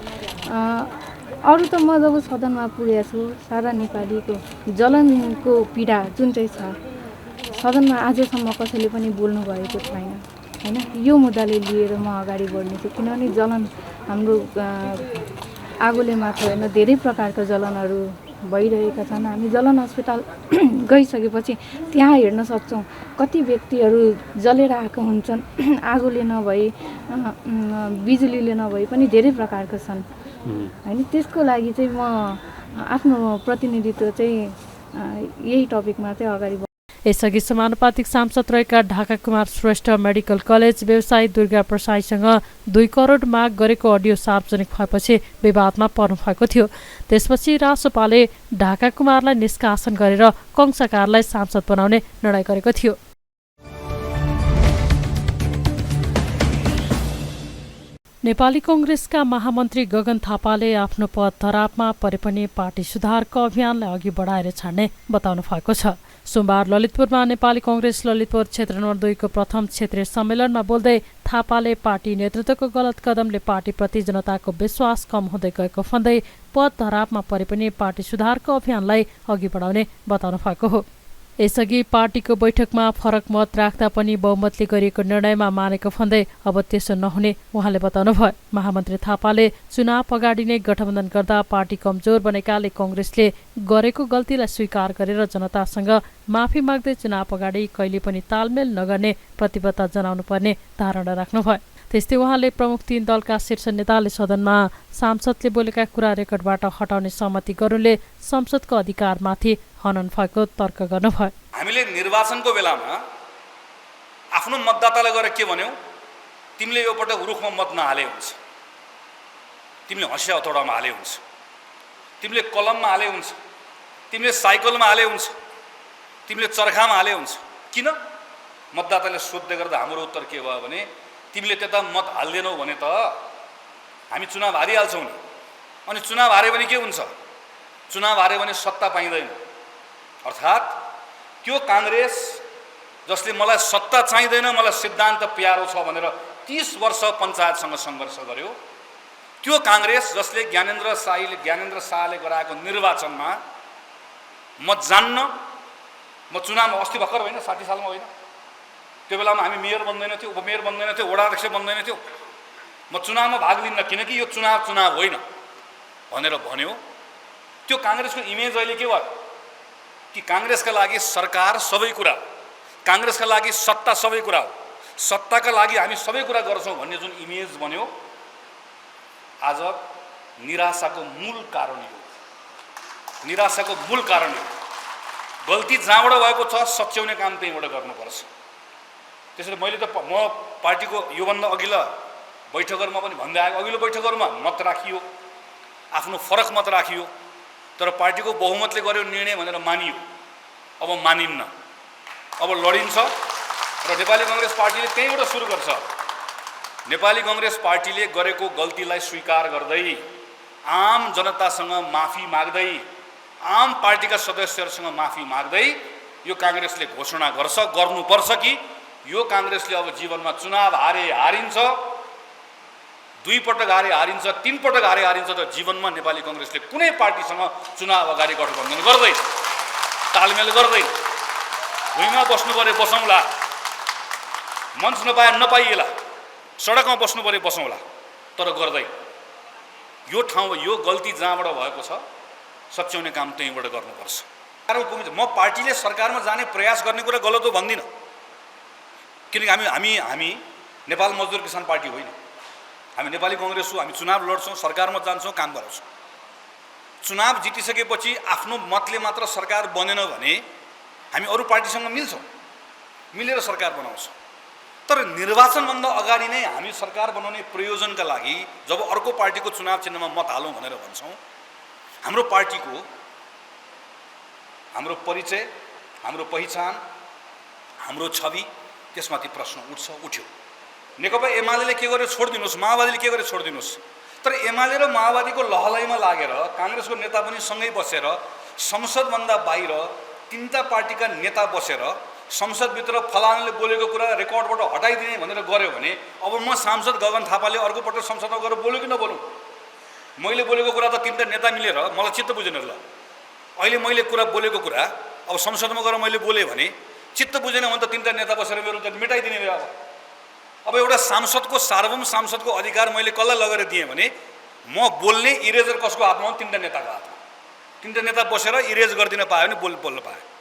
अरू त म जब सदनमा पुगेको छु सारा नेपालीको जलनको पीडा जुन चाहिँ छ सदनमा आजसम्म कसैले पनि बोल्नु भएको छैन होइन। यो मुद्दाले लिएर म अगाडि बढ्नेछु किनभने जलन हाम्रो आगोले मात्र होइन धेरै प्रकारका जलनहरू भइरहेका छन्। हामी जलन अस्पताल गइसकेपछि त्यहाँ हेर्न सक्छौँ कति व्यक्तिहरू जलेर आएको हुन्छन्। आगोले नभई बिजुलीले नभई पनि धेरै प्रकारका छन् होइन। त्यसको लागि चाहिँ म आफ्नो प्रतिनिधित्व चाहिँ यही टपिकमा चाहिँ अगाडि यसअघि समानुपातिक सांसद रहेका ढाका कुमार श्रेष्ठ मेडिकल कलेज व्यवसायी दुर्गा प्रसाईसँग 2 करोड माग गरेको अडियो सार्वजनिक भएपछि विवादमा पर्नु भएको थियो। त्यसपछि रासोपाले ढाका कुमारलाई निष्कासन गरेर कंसाकारलाई सांसद बनाउने निर्णय गरेको थियो। नेपाली कांग्रेसका महामन्त्री गगन थापाले आफ्नो पद धरापमा परे पनि पार्टी सुधारको अभियानलाई अघि बढाएर छाड्ने बताउनु भएको छ। सोमबार ललितपुरमा नेपाली कांग्रेस ललितपुर क्षेत्र नम्बर 2 को प्रथम क्षेत्रीय सम्मेलनमा बोल्दै थापाले पार्टी नेतृत्वको गलत कदमले पार्टीप्रति जनताको विश्वास कम हुँदै गएको भन्दै पद धरापमा परे पनि पार्टी सुधारको अभियानलाई अघि बढाउने बताउनु भएको हो। यसअघि पार्टीको बैठकमा फरक मत राख्दा पनि बहुमतले गरिएको निर्णयमा मानेको भन्दै अब त्यसो नहुने उहाँले बताउनुभयो। महामन्त्री थापाले चुनाव अगाडि नै गठबन्धन गर्दा पार्टी कमजोर बनेकाले कांग्रेसले गरेको गल्तीलाई स्वीकार गरेर जनतासँग माफी माग्दै चुनाव अगाडि कहिले पनि तालमेल नगर्ने प्रतिबद्धता जनाउनु पर्ने धारणा राख्नुभयो। त्यस्तै उहाँले प्रमुख 3 दलका शीर्ष नेताले सदनमा सांसदले बोलेका कुरा रेकर्डबाट हटाउने सहमति गर्नुले संसदको अधिकारमाथि हनन भएको तर्क गर्नुभयो। हामीले निर्वाचनको बेलामा आफ्नो मतदातालाई गएर के भन्यौ, तिमीले यो पटक रुखमा मत नहाले हुन्छ, तिमीले हँसिया हथौडामा हाले हुन्छ, तिमीले कलममा हाले हुन्छ, तिमीले साइकलमा हाले हुन्छ, तिमीले चर्खामा हाले हुन्छ। किन? मतदाताले सोध्दै गर्दा हाम्रो उत्तर के भयो भने तिमीले त्यता मत हाल्दैनौ भने त हामी चुनाव हारिहाल्छौँ नि। अनि चुनाव हारे भने के हुन्छ? चुनाव हारे भने सत्ता पाइँदैन। अर्थात् त्यो कांग्रेस जसले मलाई सत्ता चाहिँदैन, मलाई सिद्धान्त प्यारो छ भनेर 30 वर्ष पञ्चायतसँग सङ्घर्ष गर्यो, त्यो कांग्रेस जसले ज्ञानेन्द्र शाहले गराएको निर्वाचनमा म जान्न, म चुनावमा अस्ति भर्खर होइन 60 सालमा होइन, त्यो बेलामा हामी मेयर बन्दैन थियो, उपमेयर बन्दैन थियो, वडा अध्यक्ष बन्दैन थियो, म चुनावमा भाग लिन्न किनकि यो चुनाव होइन भनेर भन्यो। त्यो कांग्रेसको इमेज अहिले के भयो कि कांग्रेसका लागि सरकार सबै कुरा, कांग्रेसका लागि सत्ता सबै कुरा हो, सत्ताका लागि हामी सबै कुरा गर्छौँ भन्ने जुन इमेज बन्यो, आज निराशाको मूल कारण यो। निराशाको मूल कारण यो। गल्ती जहाँबाट भएको छ सच्याउने काम त्यहीँबाट गर्नुपर्छ। त्यसैले मैले त म पार्टीको योभन्दा अघिल्ला बैठकहरूमा पनि भन्दै आएको, अघिल्लो बैठकहरूमा मत राखियो, आफ्नो फरक मत राखियो, तर पार्टीको बहुमतले गर्यो निर्णय भनेर मानियो। अब मानिन्न, अब लडिन्छ र नेपाली कांग्रेस पार्टीले त्यहीँबाट सुरु गर्छ। नेपाली कांग्रेस पार्टीले गरेको गल्तीलाई स्वीकार गर्दै, आम जनतासँग माफी माग्दै, आम पार्टीका सदस्यहरूसँग माफी माग्दै यो कांग्रेसले घोषणा गर्नुपर्छ कि यो कांग्रेसले अब जीवनमा चुनाव हारिन्छ, 2 पटक हारिन्छ, 3 पटक हारिन्छ, त जीवनमा नेपाली कांग्रेसले कुनै पार्टीसँग चुनाव अगाडि गठबन्धन गर्दैन, तालमेल गर्दैन। भुइँमा बस्नु परे बसौँला, मञ्च नपाइएला, सडकमा बस्नु परे बसौँला, तर गर्दैन। यो ठाउँ, यो गल्ती जहाँबाट भएको छ सच्याउने काम त्यहीँबाट गर्नुपर्छ। म पार्टीले सरकारमा जाने प्रयास गर्ने कुरा गलत हो भन्दिनँ, किनकि हामी नेपाल मजदुर किसान पार्टी होइन, हामी नेपाली कांग्रेस हो। हामी चुनाव लड्छौँ, सरकारमा जान्छौँ, काम गराउँछौँ। चुनाव जितिसकेपछि आफ्नो मतले मात्र सरकार बनेन भने हामी अरू पार्टीसँग मिल्छौँ, मिलेर सरकार बनाउँछौँ। तर निर्वाचनभन्दा अगाडि नै हामी सरकार बनाउने प्रयोजनका लागि जब अर्को पार्टीको चुनाव चिन्हमा मत हालौँ भनेर भन्छौँ, हाम्रो पार्टीको, हाम्रो परिचय, हाम्रो पहिचान, हाम्रो छवि, त्यसमाथि प्रश्न उठ्यो। नेकपा एमाले के गर्यो छोडिदिनुहोस्, माओवादीले के गर्यो छोडिदिनुहोस्, तर एमाले र माओवादीको लहलैमा लागेर कांग्रेसको नेता पनि सँगै बसेर संसदभन्दा बाहिर 3टा पार्टीका नेता बसेर संसदभित्र फलानाले बोलेको कुरा रेकर्डबाट हटाइदिने भनेर गर्यो भने अब म सांसद गगन थापाले अर्को पटक संसदमा गएर बोल्यो कि नबोलौँ? मैले बोलेको कुरा त 3टा नेता मिलेर मलाई चित्त बुझेन। ल अहिले मैले कुरा बोलेको कुरा अब संसदमा गएर मैले बोलेँ भने चित्त बुझेन भने त 3टा नेता बसेर मेरो त मेटाइदिने भयो। अब एउटा सांसदको सार्वभौम सांसदको अधिकार मैले कसलाई लगेर दिएँ भने म बोल्ने इरेजर कसको हातमा हो? 3टा नेताको हातमा। 3टा नेता बसेर इरेज गरिदिन पायो भने बोल्न पायो।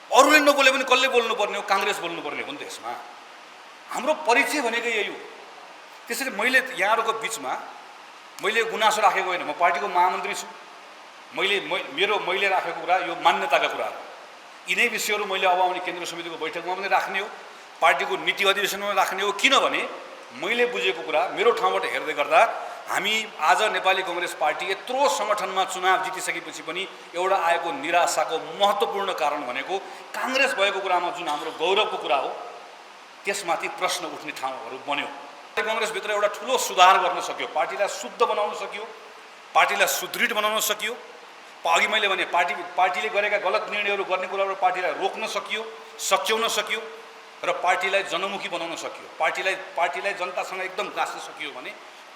अरूले नबोले पनि कसले बोल्नुपर्ने हो? कांग्रेस बोल्नुपर्ने हो नि त्यसमा। हाम्रो परिचय भनेको यही हो। त्यसैले मैले यहाँहरूको बिचमा मैले गुनासो राखेको होइन। म पार्टीको महामन्त्री छु। मैले राखेको कुरा यो मान्यताका कुरा हो। यिनै विषयहरू मैले अब आउने केन्द्रीय समितिको बैठकमा पनि राख्ने हो, पार्टीको नीति अधिवेशनमा राख्ने हो। किनभने मैले बुझेको कुरा मेरो ठाउँबाट हेर्दै गर्दा हामी आज नेपाली कांग्रेस पार्टी यत्रो सङ्गठनमा चुनाव जितिसकेपछि पनि एउटा आएको निराशाको महत्त्वपूर्ण कारण भनेको कांग्रेस भएको कुरामा जुन हाम्रो गौरवको कुरा हो त्यसमाथि प्रश्न उठ्ने ठाउँहरू बन्यो। कांग्रेसभित्र एउटा ठुलो सुधार गर्न सक्यो, पार्टीलाई शुद्ध बनाउन सक्यो, पार्टीलाई सुदृढ बनाउन सक्यो। अघि मैले भने पार्टीले गरेका गलत निर्णयहरू गर्ने कुराहरू पार्टीलाई रोक्न सक्यो, सच्याउन सक्यो र पार्टीलाई जनमुखी बनाउन सक्यो। पार्टीलाई जनतासँग एकदम गाँस्न सकियो भने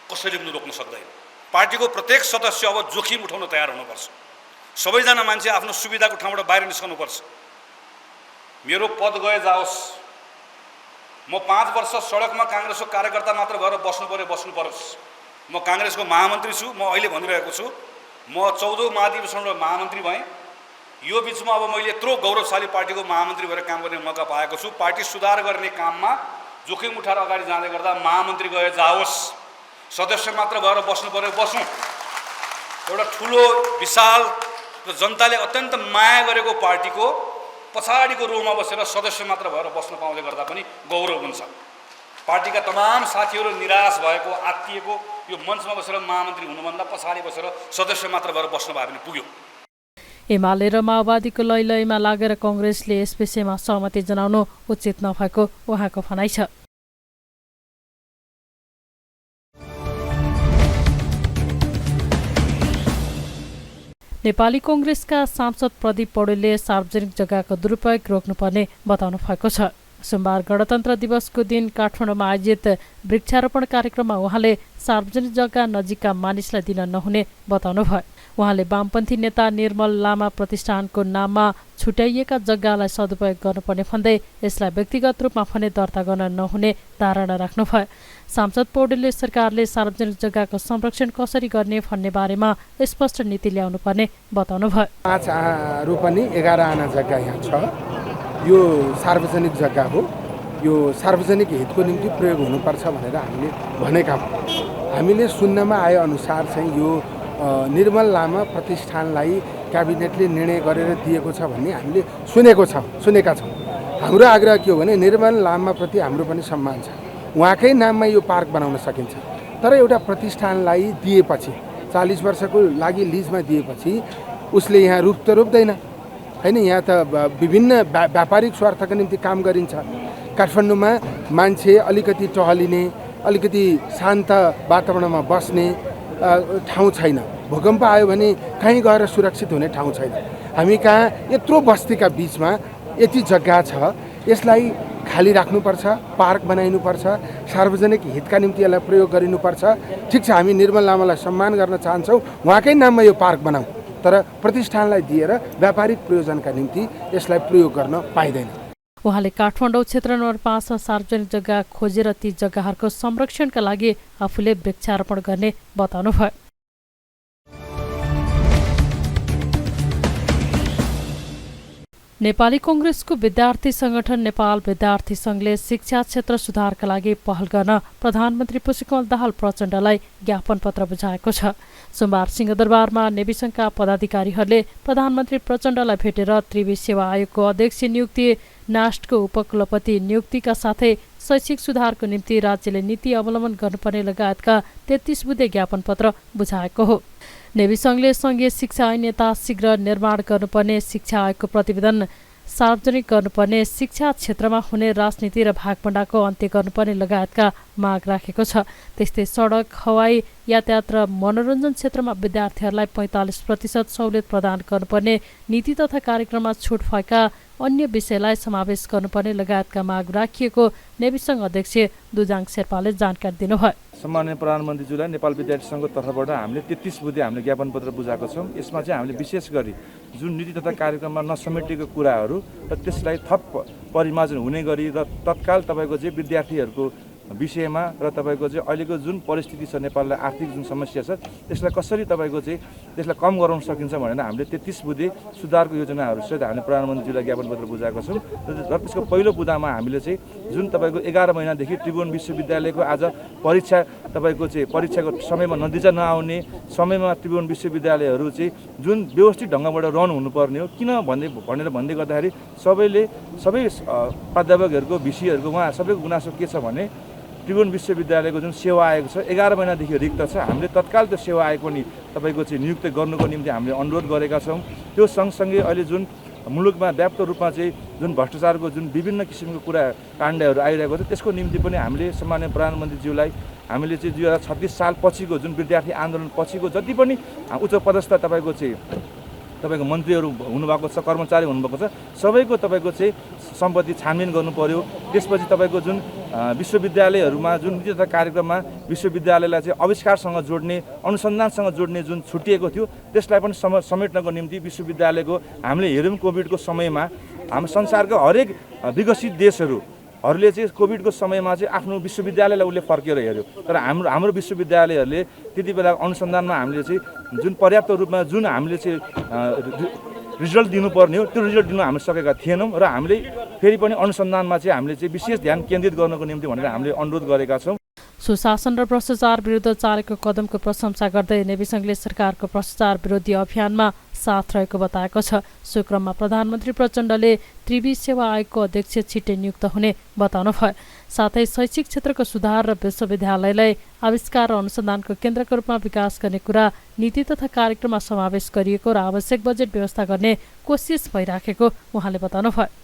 कसैले पनि रोक्न सक्दैन। पार्टीको प्रत्येक सदस्य अब जोखिम उठाउन तयार हुनुपर्छ। सबैजना मान्छे आफ्नो सुविधाको ठाउँबाट बाहिर निस्कनुपर्छ। मेरो पद गए जाओस्, म 5 वर्ष सडकमा कांग्रेसको कार्यकर्ता मात्र भएर बस्नु परोस्। म कांग्रेसको महामन्त्री छु। म अहिले भनिरहेको छु, म 14औं महाधिवेशनको महामन्त्री भएँ। यो बिचमा अब मैले यत्रो गौरवशाली पार्टीको महामन्त्री भएर काम गर्ने मौका पाएको छु। पार्टी सुधार गर्ने काममा जोखिम उठाएर अगाडि जाँदै गर्दा महामन्त्री गए जाओस्, सदस्य मात्र भएर बस्नु बसौँ। एउटा ठुलो विशाल र जनताले अत्यन्त माया गरेको पार्टीको पछाडिको रोमा बसेर सदस्य मात्र भएर बस्न पाउँदै गर्दा पनि गौरव हुन्छ। पार्टीका तमाम साथीहरू निराश भएको, आत्तिएको यो मञ्चमा बसेर महामन्त्री हुनुभन्दा पछाडि बसेर सदस्य मात्र भएर बस्नु भए पनि पुग्यो। एमाले र माओवादीको लैलैमा लागेर कांग्रेसले यस विषयमा सहमति जनाउनु उचित नभएको उहाँको भनाइ छ। नेपाली कांग्रेसका सांसद प्रदीप पौडेलले सार्वजनिक जग्गाको दुरुपयोग रोक्नुपर्ने बताउनु भएको छ। सोमबार गणतन्त्र दिवसको दिन काठमाडौँमा आयोजित वृक्षारोपण कार्यक्रममा उहाँले सार्वजनिक जग्गा नजिकका मानिसलाई दिन नहुने बताउनुभयो। उहाँले वामपन्थी नेता निर्मल लामा प्रतिष्ठानको नाममा छुट्याइएका जग्गालाई सदुपयोग गर्नुपर्ने भन्दै यसलाई व्यक्तिगत रूपमा भने दर्ता गर्न नहुने धारणा राख्नुभयो। सांसद पौडेलले सरकारले सार्वजनिक जग्गाको संरक्षण कसरी गर्ने भन्ने बारेमा स्पष्ट नीति ल्याउनुपर्ने बताउनुभयो। 5 रोपनी 11 आना जग्गा यहाँ छ। यो सार्वजनिक जग्गा हो। यो सार्वजनिक हितको निम्ति प्रयोग हुनुपर्छ भनेर हामीले भनेका हौँ। हामीले सुन्नमा आए अनुसार चाहिँ यो निर्मल लामा प्रतिष्ठानलाई क्याबिनेटले निर्णय गरेर दिएको छ भन्ने हामीले सुनेका छौँ। हाम्रो आग्रह के हो भने निर्मल लामाप्रति हाम्रो पनि सम्मान छ। उहाँकै नाममा यो पार्क बनाउन सकिन्छ। तर एउटा प्रतिष्ठानलाई दिएपछि 40 वर्षको लागि लिजमा दिएपछि उसले यहाँ रुख त रोप्दैन हैन। यहाँ त विभिन्न व्यापारिक स्वार्थका निम्ति काम गरिन्छ। काठमाडौँमा मान्छे अलिकति टहलिने, अलिकति शान्त वातावरणमा बस्ने ठाउँ छैन। भूकम्प आयो भने कहीँ गएर सुरक्षित हुने ठाउँ छैन। हामी कहाँ यत्रो बस्तीका बिचमा यति जग्गा छ, यसलाई खाली राख्नुपर्छ, पार्क बनाइनुपर्छ, सार्वजनिक हितका निम्ति यसलाई प्रयोग गरिनुपर्छ। ठिक छ, हामी निर्मल लामालाई सम्मान गर्न चाहन्छौँ, उहाँकै नाममा यो पार्क बनाऊ। तर प्रतिष्ठानलाई दिएर व्यापारिक प्रयोजनका निम्ति यसलाई प्रयोग गर्न पाइँदैन। उहाँले काठमाडौँ क्षेत्र नम्बर 5 मा सार्वजनिक जग्गा खोजेर ती जग्गाहरूको संरक्षणका लागि आफूले वृक्षारोपण गर्ने बताउनुभयो। नेपाली कांग्रेसको विद्यार्थी संगठन नेपाल विद्यार्थी संघले शिक्षा क्षेत्र सुधारका लागि पहल गर्न प्रधानमन्त्री पुष्पकमल दाहाल प्रचण्डलाई ज्ञापन पत्र बुझाएको छ। सोमबार सिंहदरबारमा नेवी संघका पदाधिकारीहरूले प्रधानमन्त्री प्रचण्डलाई भेटेर त्रिवी सेवा आयोगको अध्यक्ष नियुक्ति, नास्टको उपकुलपति नियुक्तिका साथै शैक्षिक सुधारको निम्ति राज्यले नीति अवलम्बन गर्नुपर्ने लगायतका 33 बुँदे ज्ञापन पत्र बुझाएको हो। नेवी संघले संघीय शिक्षा ऐन यथाशीघ्र निर्माण गर्नुपर्ने, शिक्षा आयोगको प्रतिवेदन सार्वजनिक गर्नुपर्ने, शिक्षा क्षेत्रमा हुने राजनीति र भागभण्डाको अन्त्य गर्नुपर्ने लगायतका माग राखेको छ। त्यस्तै सडक, हवाई यातायात र मनोरञ्जन क्षेत्रमा विद्यार्थीहरूलाई 45% सहुलियत प्रदान गर्नुपर्ने, नीति तथा कार्यक्रममा छुट भएका अन्य विषयलाई समावेश गर्नुपर्ने लगायतका माग राखिएको नेवी संघ अध्यक्ष दुजाङ शेर्पाले जानकारी दिनुभयो। सम्माननीय प्रधानमन्त्रीज्यूलाई नेपाल विद्यार्थी सङ्घको तर्फबाट हामीले 33 बुँदे हामीले ज्ञापन पत्र बुझाएको छौँ। यसमा चाहिँ हामीले विशेष गरी जुन नीति तथा कार्यक्रममा नसमेटिएको कुराहरू र त्यसलाई थप परिमार्जन हुने गरी र तत्काल तपाईँको चाहिँ विद्यार्थीहरूको विषयमा र तपाईँको चाहिँ अहिलेको जुन परिस्थिति छ, नेपाललाई आर्थिक जुन समस्या छ, त्यसलाई कसरी तपाईँको चाहिँ त्यसलाई कम गराउन सकिन्छ भनेर हामीले 33 बुँदे सुधारको योजनाहरूसहित हामीले प्रधानमन्त्रीज्यूलाई ज्ञापन पत्र बुझाएको छौँ। र त्यसको पहिलो बुँदामा हामीले चाहिँ जुन तपाईँको 11 महिनादेखि त्रिभुवन विश्वविद्यालयको आज तपाईँको चाहिँ परीक्षाको समयमा नतिजा नआउने, समयमा त्रिभुवन विश्वविद्यालयहरू चाहिँ जुन व्यवस्थित ढङ्गबाट रन हुनुपर्ने हो किन भनेर भन्दै गर्दाखेरि सबै प्राध्यापकहरूको भिसीहरूको उहाँ सबैको गुनासो के छ भने त्रिभुवन विश्वविद्यालयको जुन सेवा आएको छ 11 महिनादेखि रिक्त छ। हामीले तत्काल त्यो सेवा आएको पनि तपाईँको चाहिँ नियुक्त गर्नुको निम्ति हामीले अनुरोध गरेका छौँ। त्यो सँगसँगै अहिले जुन मुलुकमा व्याप्त रूपमा चाहिँ जुन भ्रष्टाचारको जुन विभिन्न किसिमको कुरा काण्डहरू आइरहेको छ त्यसको निम्ति पनि हामीले सम्माननीय प्रधानमन्त्रीज्यूलाई हामीले चाहिँ 2036 साल पछिको जुन विद्यार्थी आन्दोलन पछिको जति पनि उच्च पदस्थ तपाईँको मन्त्रीहरू हुनुभएको छ, कर्मचारी हुनुभएको छ, सबैको तपाईँको चाहिँ सम्पत्ति छानबिन गर्नु पर्यो। त्यसपछि तपाईँको जुन विश्वविद्यालयहरूमा जुन नीति तथा कार्यक्रममा विश्वविद्यालयलाई चाहिँ आविष्कारसँग जोड्ने, अनुसन्धानसँग जोड्ने जुन छुटिएको थियो त्यसलाई पनि समेट्नको निम्ति विश्वविद्यालयको हामीले हेऱ्यौँ कोभिडको समयमा हाम्रो संसारका हरेक विकसित देशहरूले चाहिँ कोभिडको समयमा चाहिँ आफ्नो विश्वविद्यालयलाई उसले फर्केर हेऱ्यो। तर हाम्रो विश्वविद्यालयहरूले त्यति बेला अनुसन्धानमा हामीले चाहिँ जुन पर्याप्त रूपमा जुन हामीले चाहिँ रिजल्ट दिनुपर्ने हो त्यो रिजल्ट दिन हामी सकेका थिएनौँ र हामीले फेरि पनि अनुसन्धानमा चाहिँ हामीले चाहिँ विशेष ध्यान केन्द्रित गर्नको निम्ति भनेर हामीले अनुरोध गरेका छौँ। सुशासन र भ्रष्टाचार विरुद्ध चालेको कदमको प्रशंसा गर्दै नेवी सङ्घले सरकारको भ्रष्टाचार विरोधी अभियानमा साथ रहेको बताएको छ। सो क्रममा प्रधानमन्त्री प्रचण्डले त्रिवी सेवा आयोगको अध्यक्ष छिट्टै नियुक्त हुने बताउनुभयो। साथै शैक्षिक क्षेत्रको सुधार र विश्वविद्यालयलाई आविष्कार र अनुसन्धानको केन्द्रको रूपमा विकास गर्ने कुरा नीति तथा कार्यक्रममा समावेश गरिएको र आवश्यक बजेट व्यवस्था गर्ने कोसिस भइराखेको उहाँले बताउनुभयो।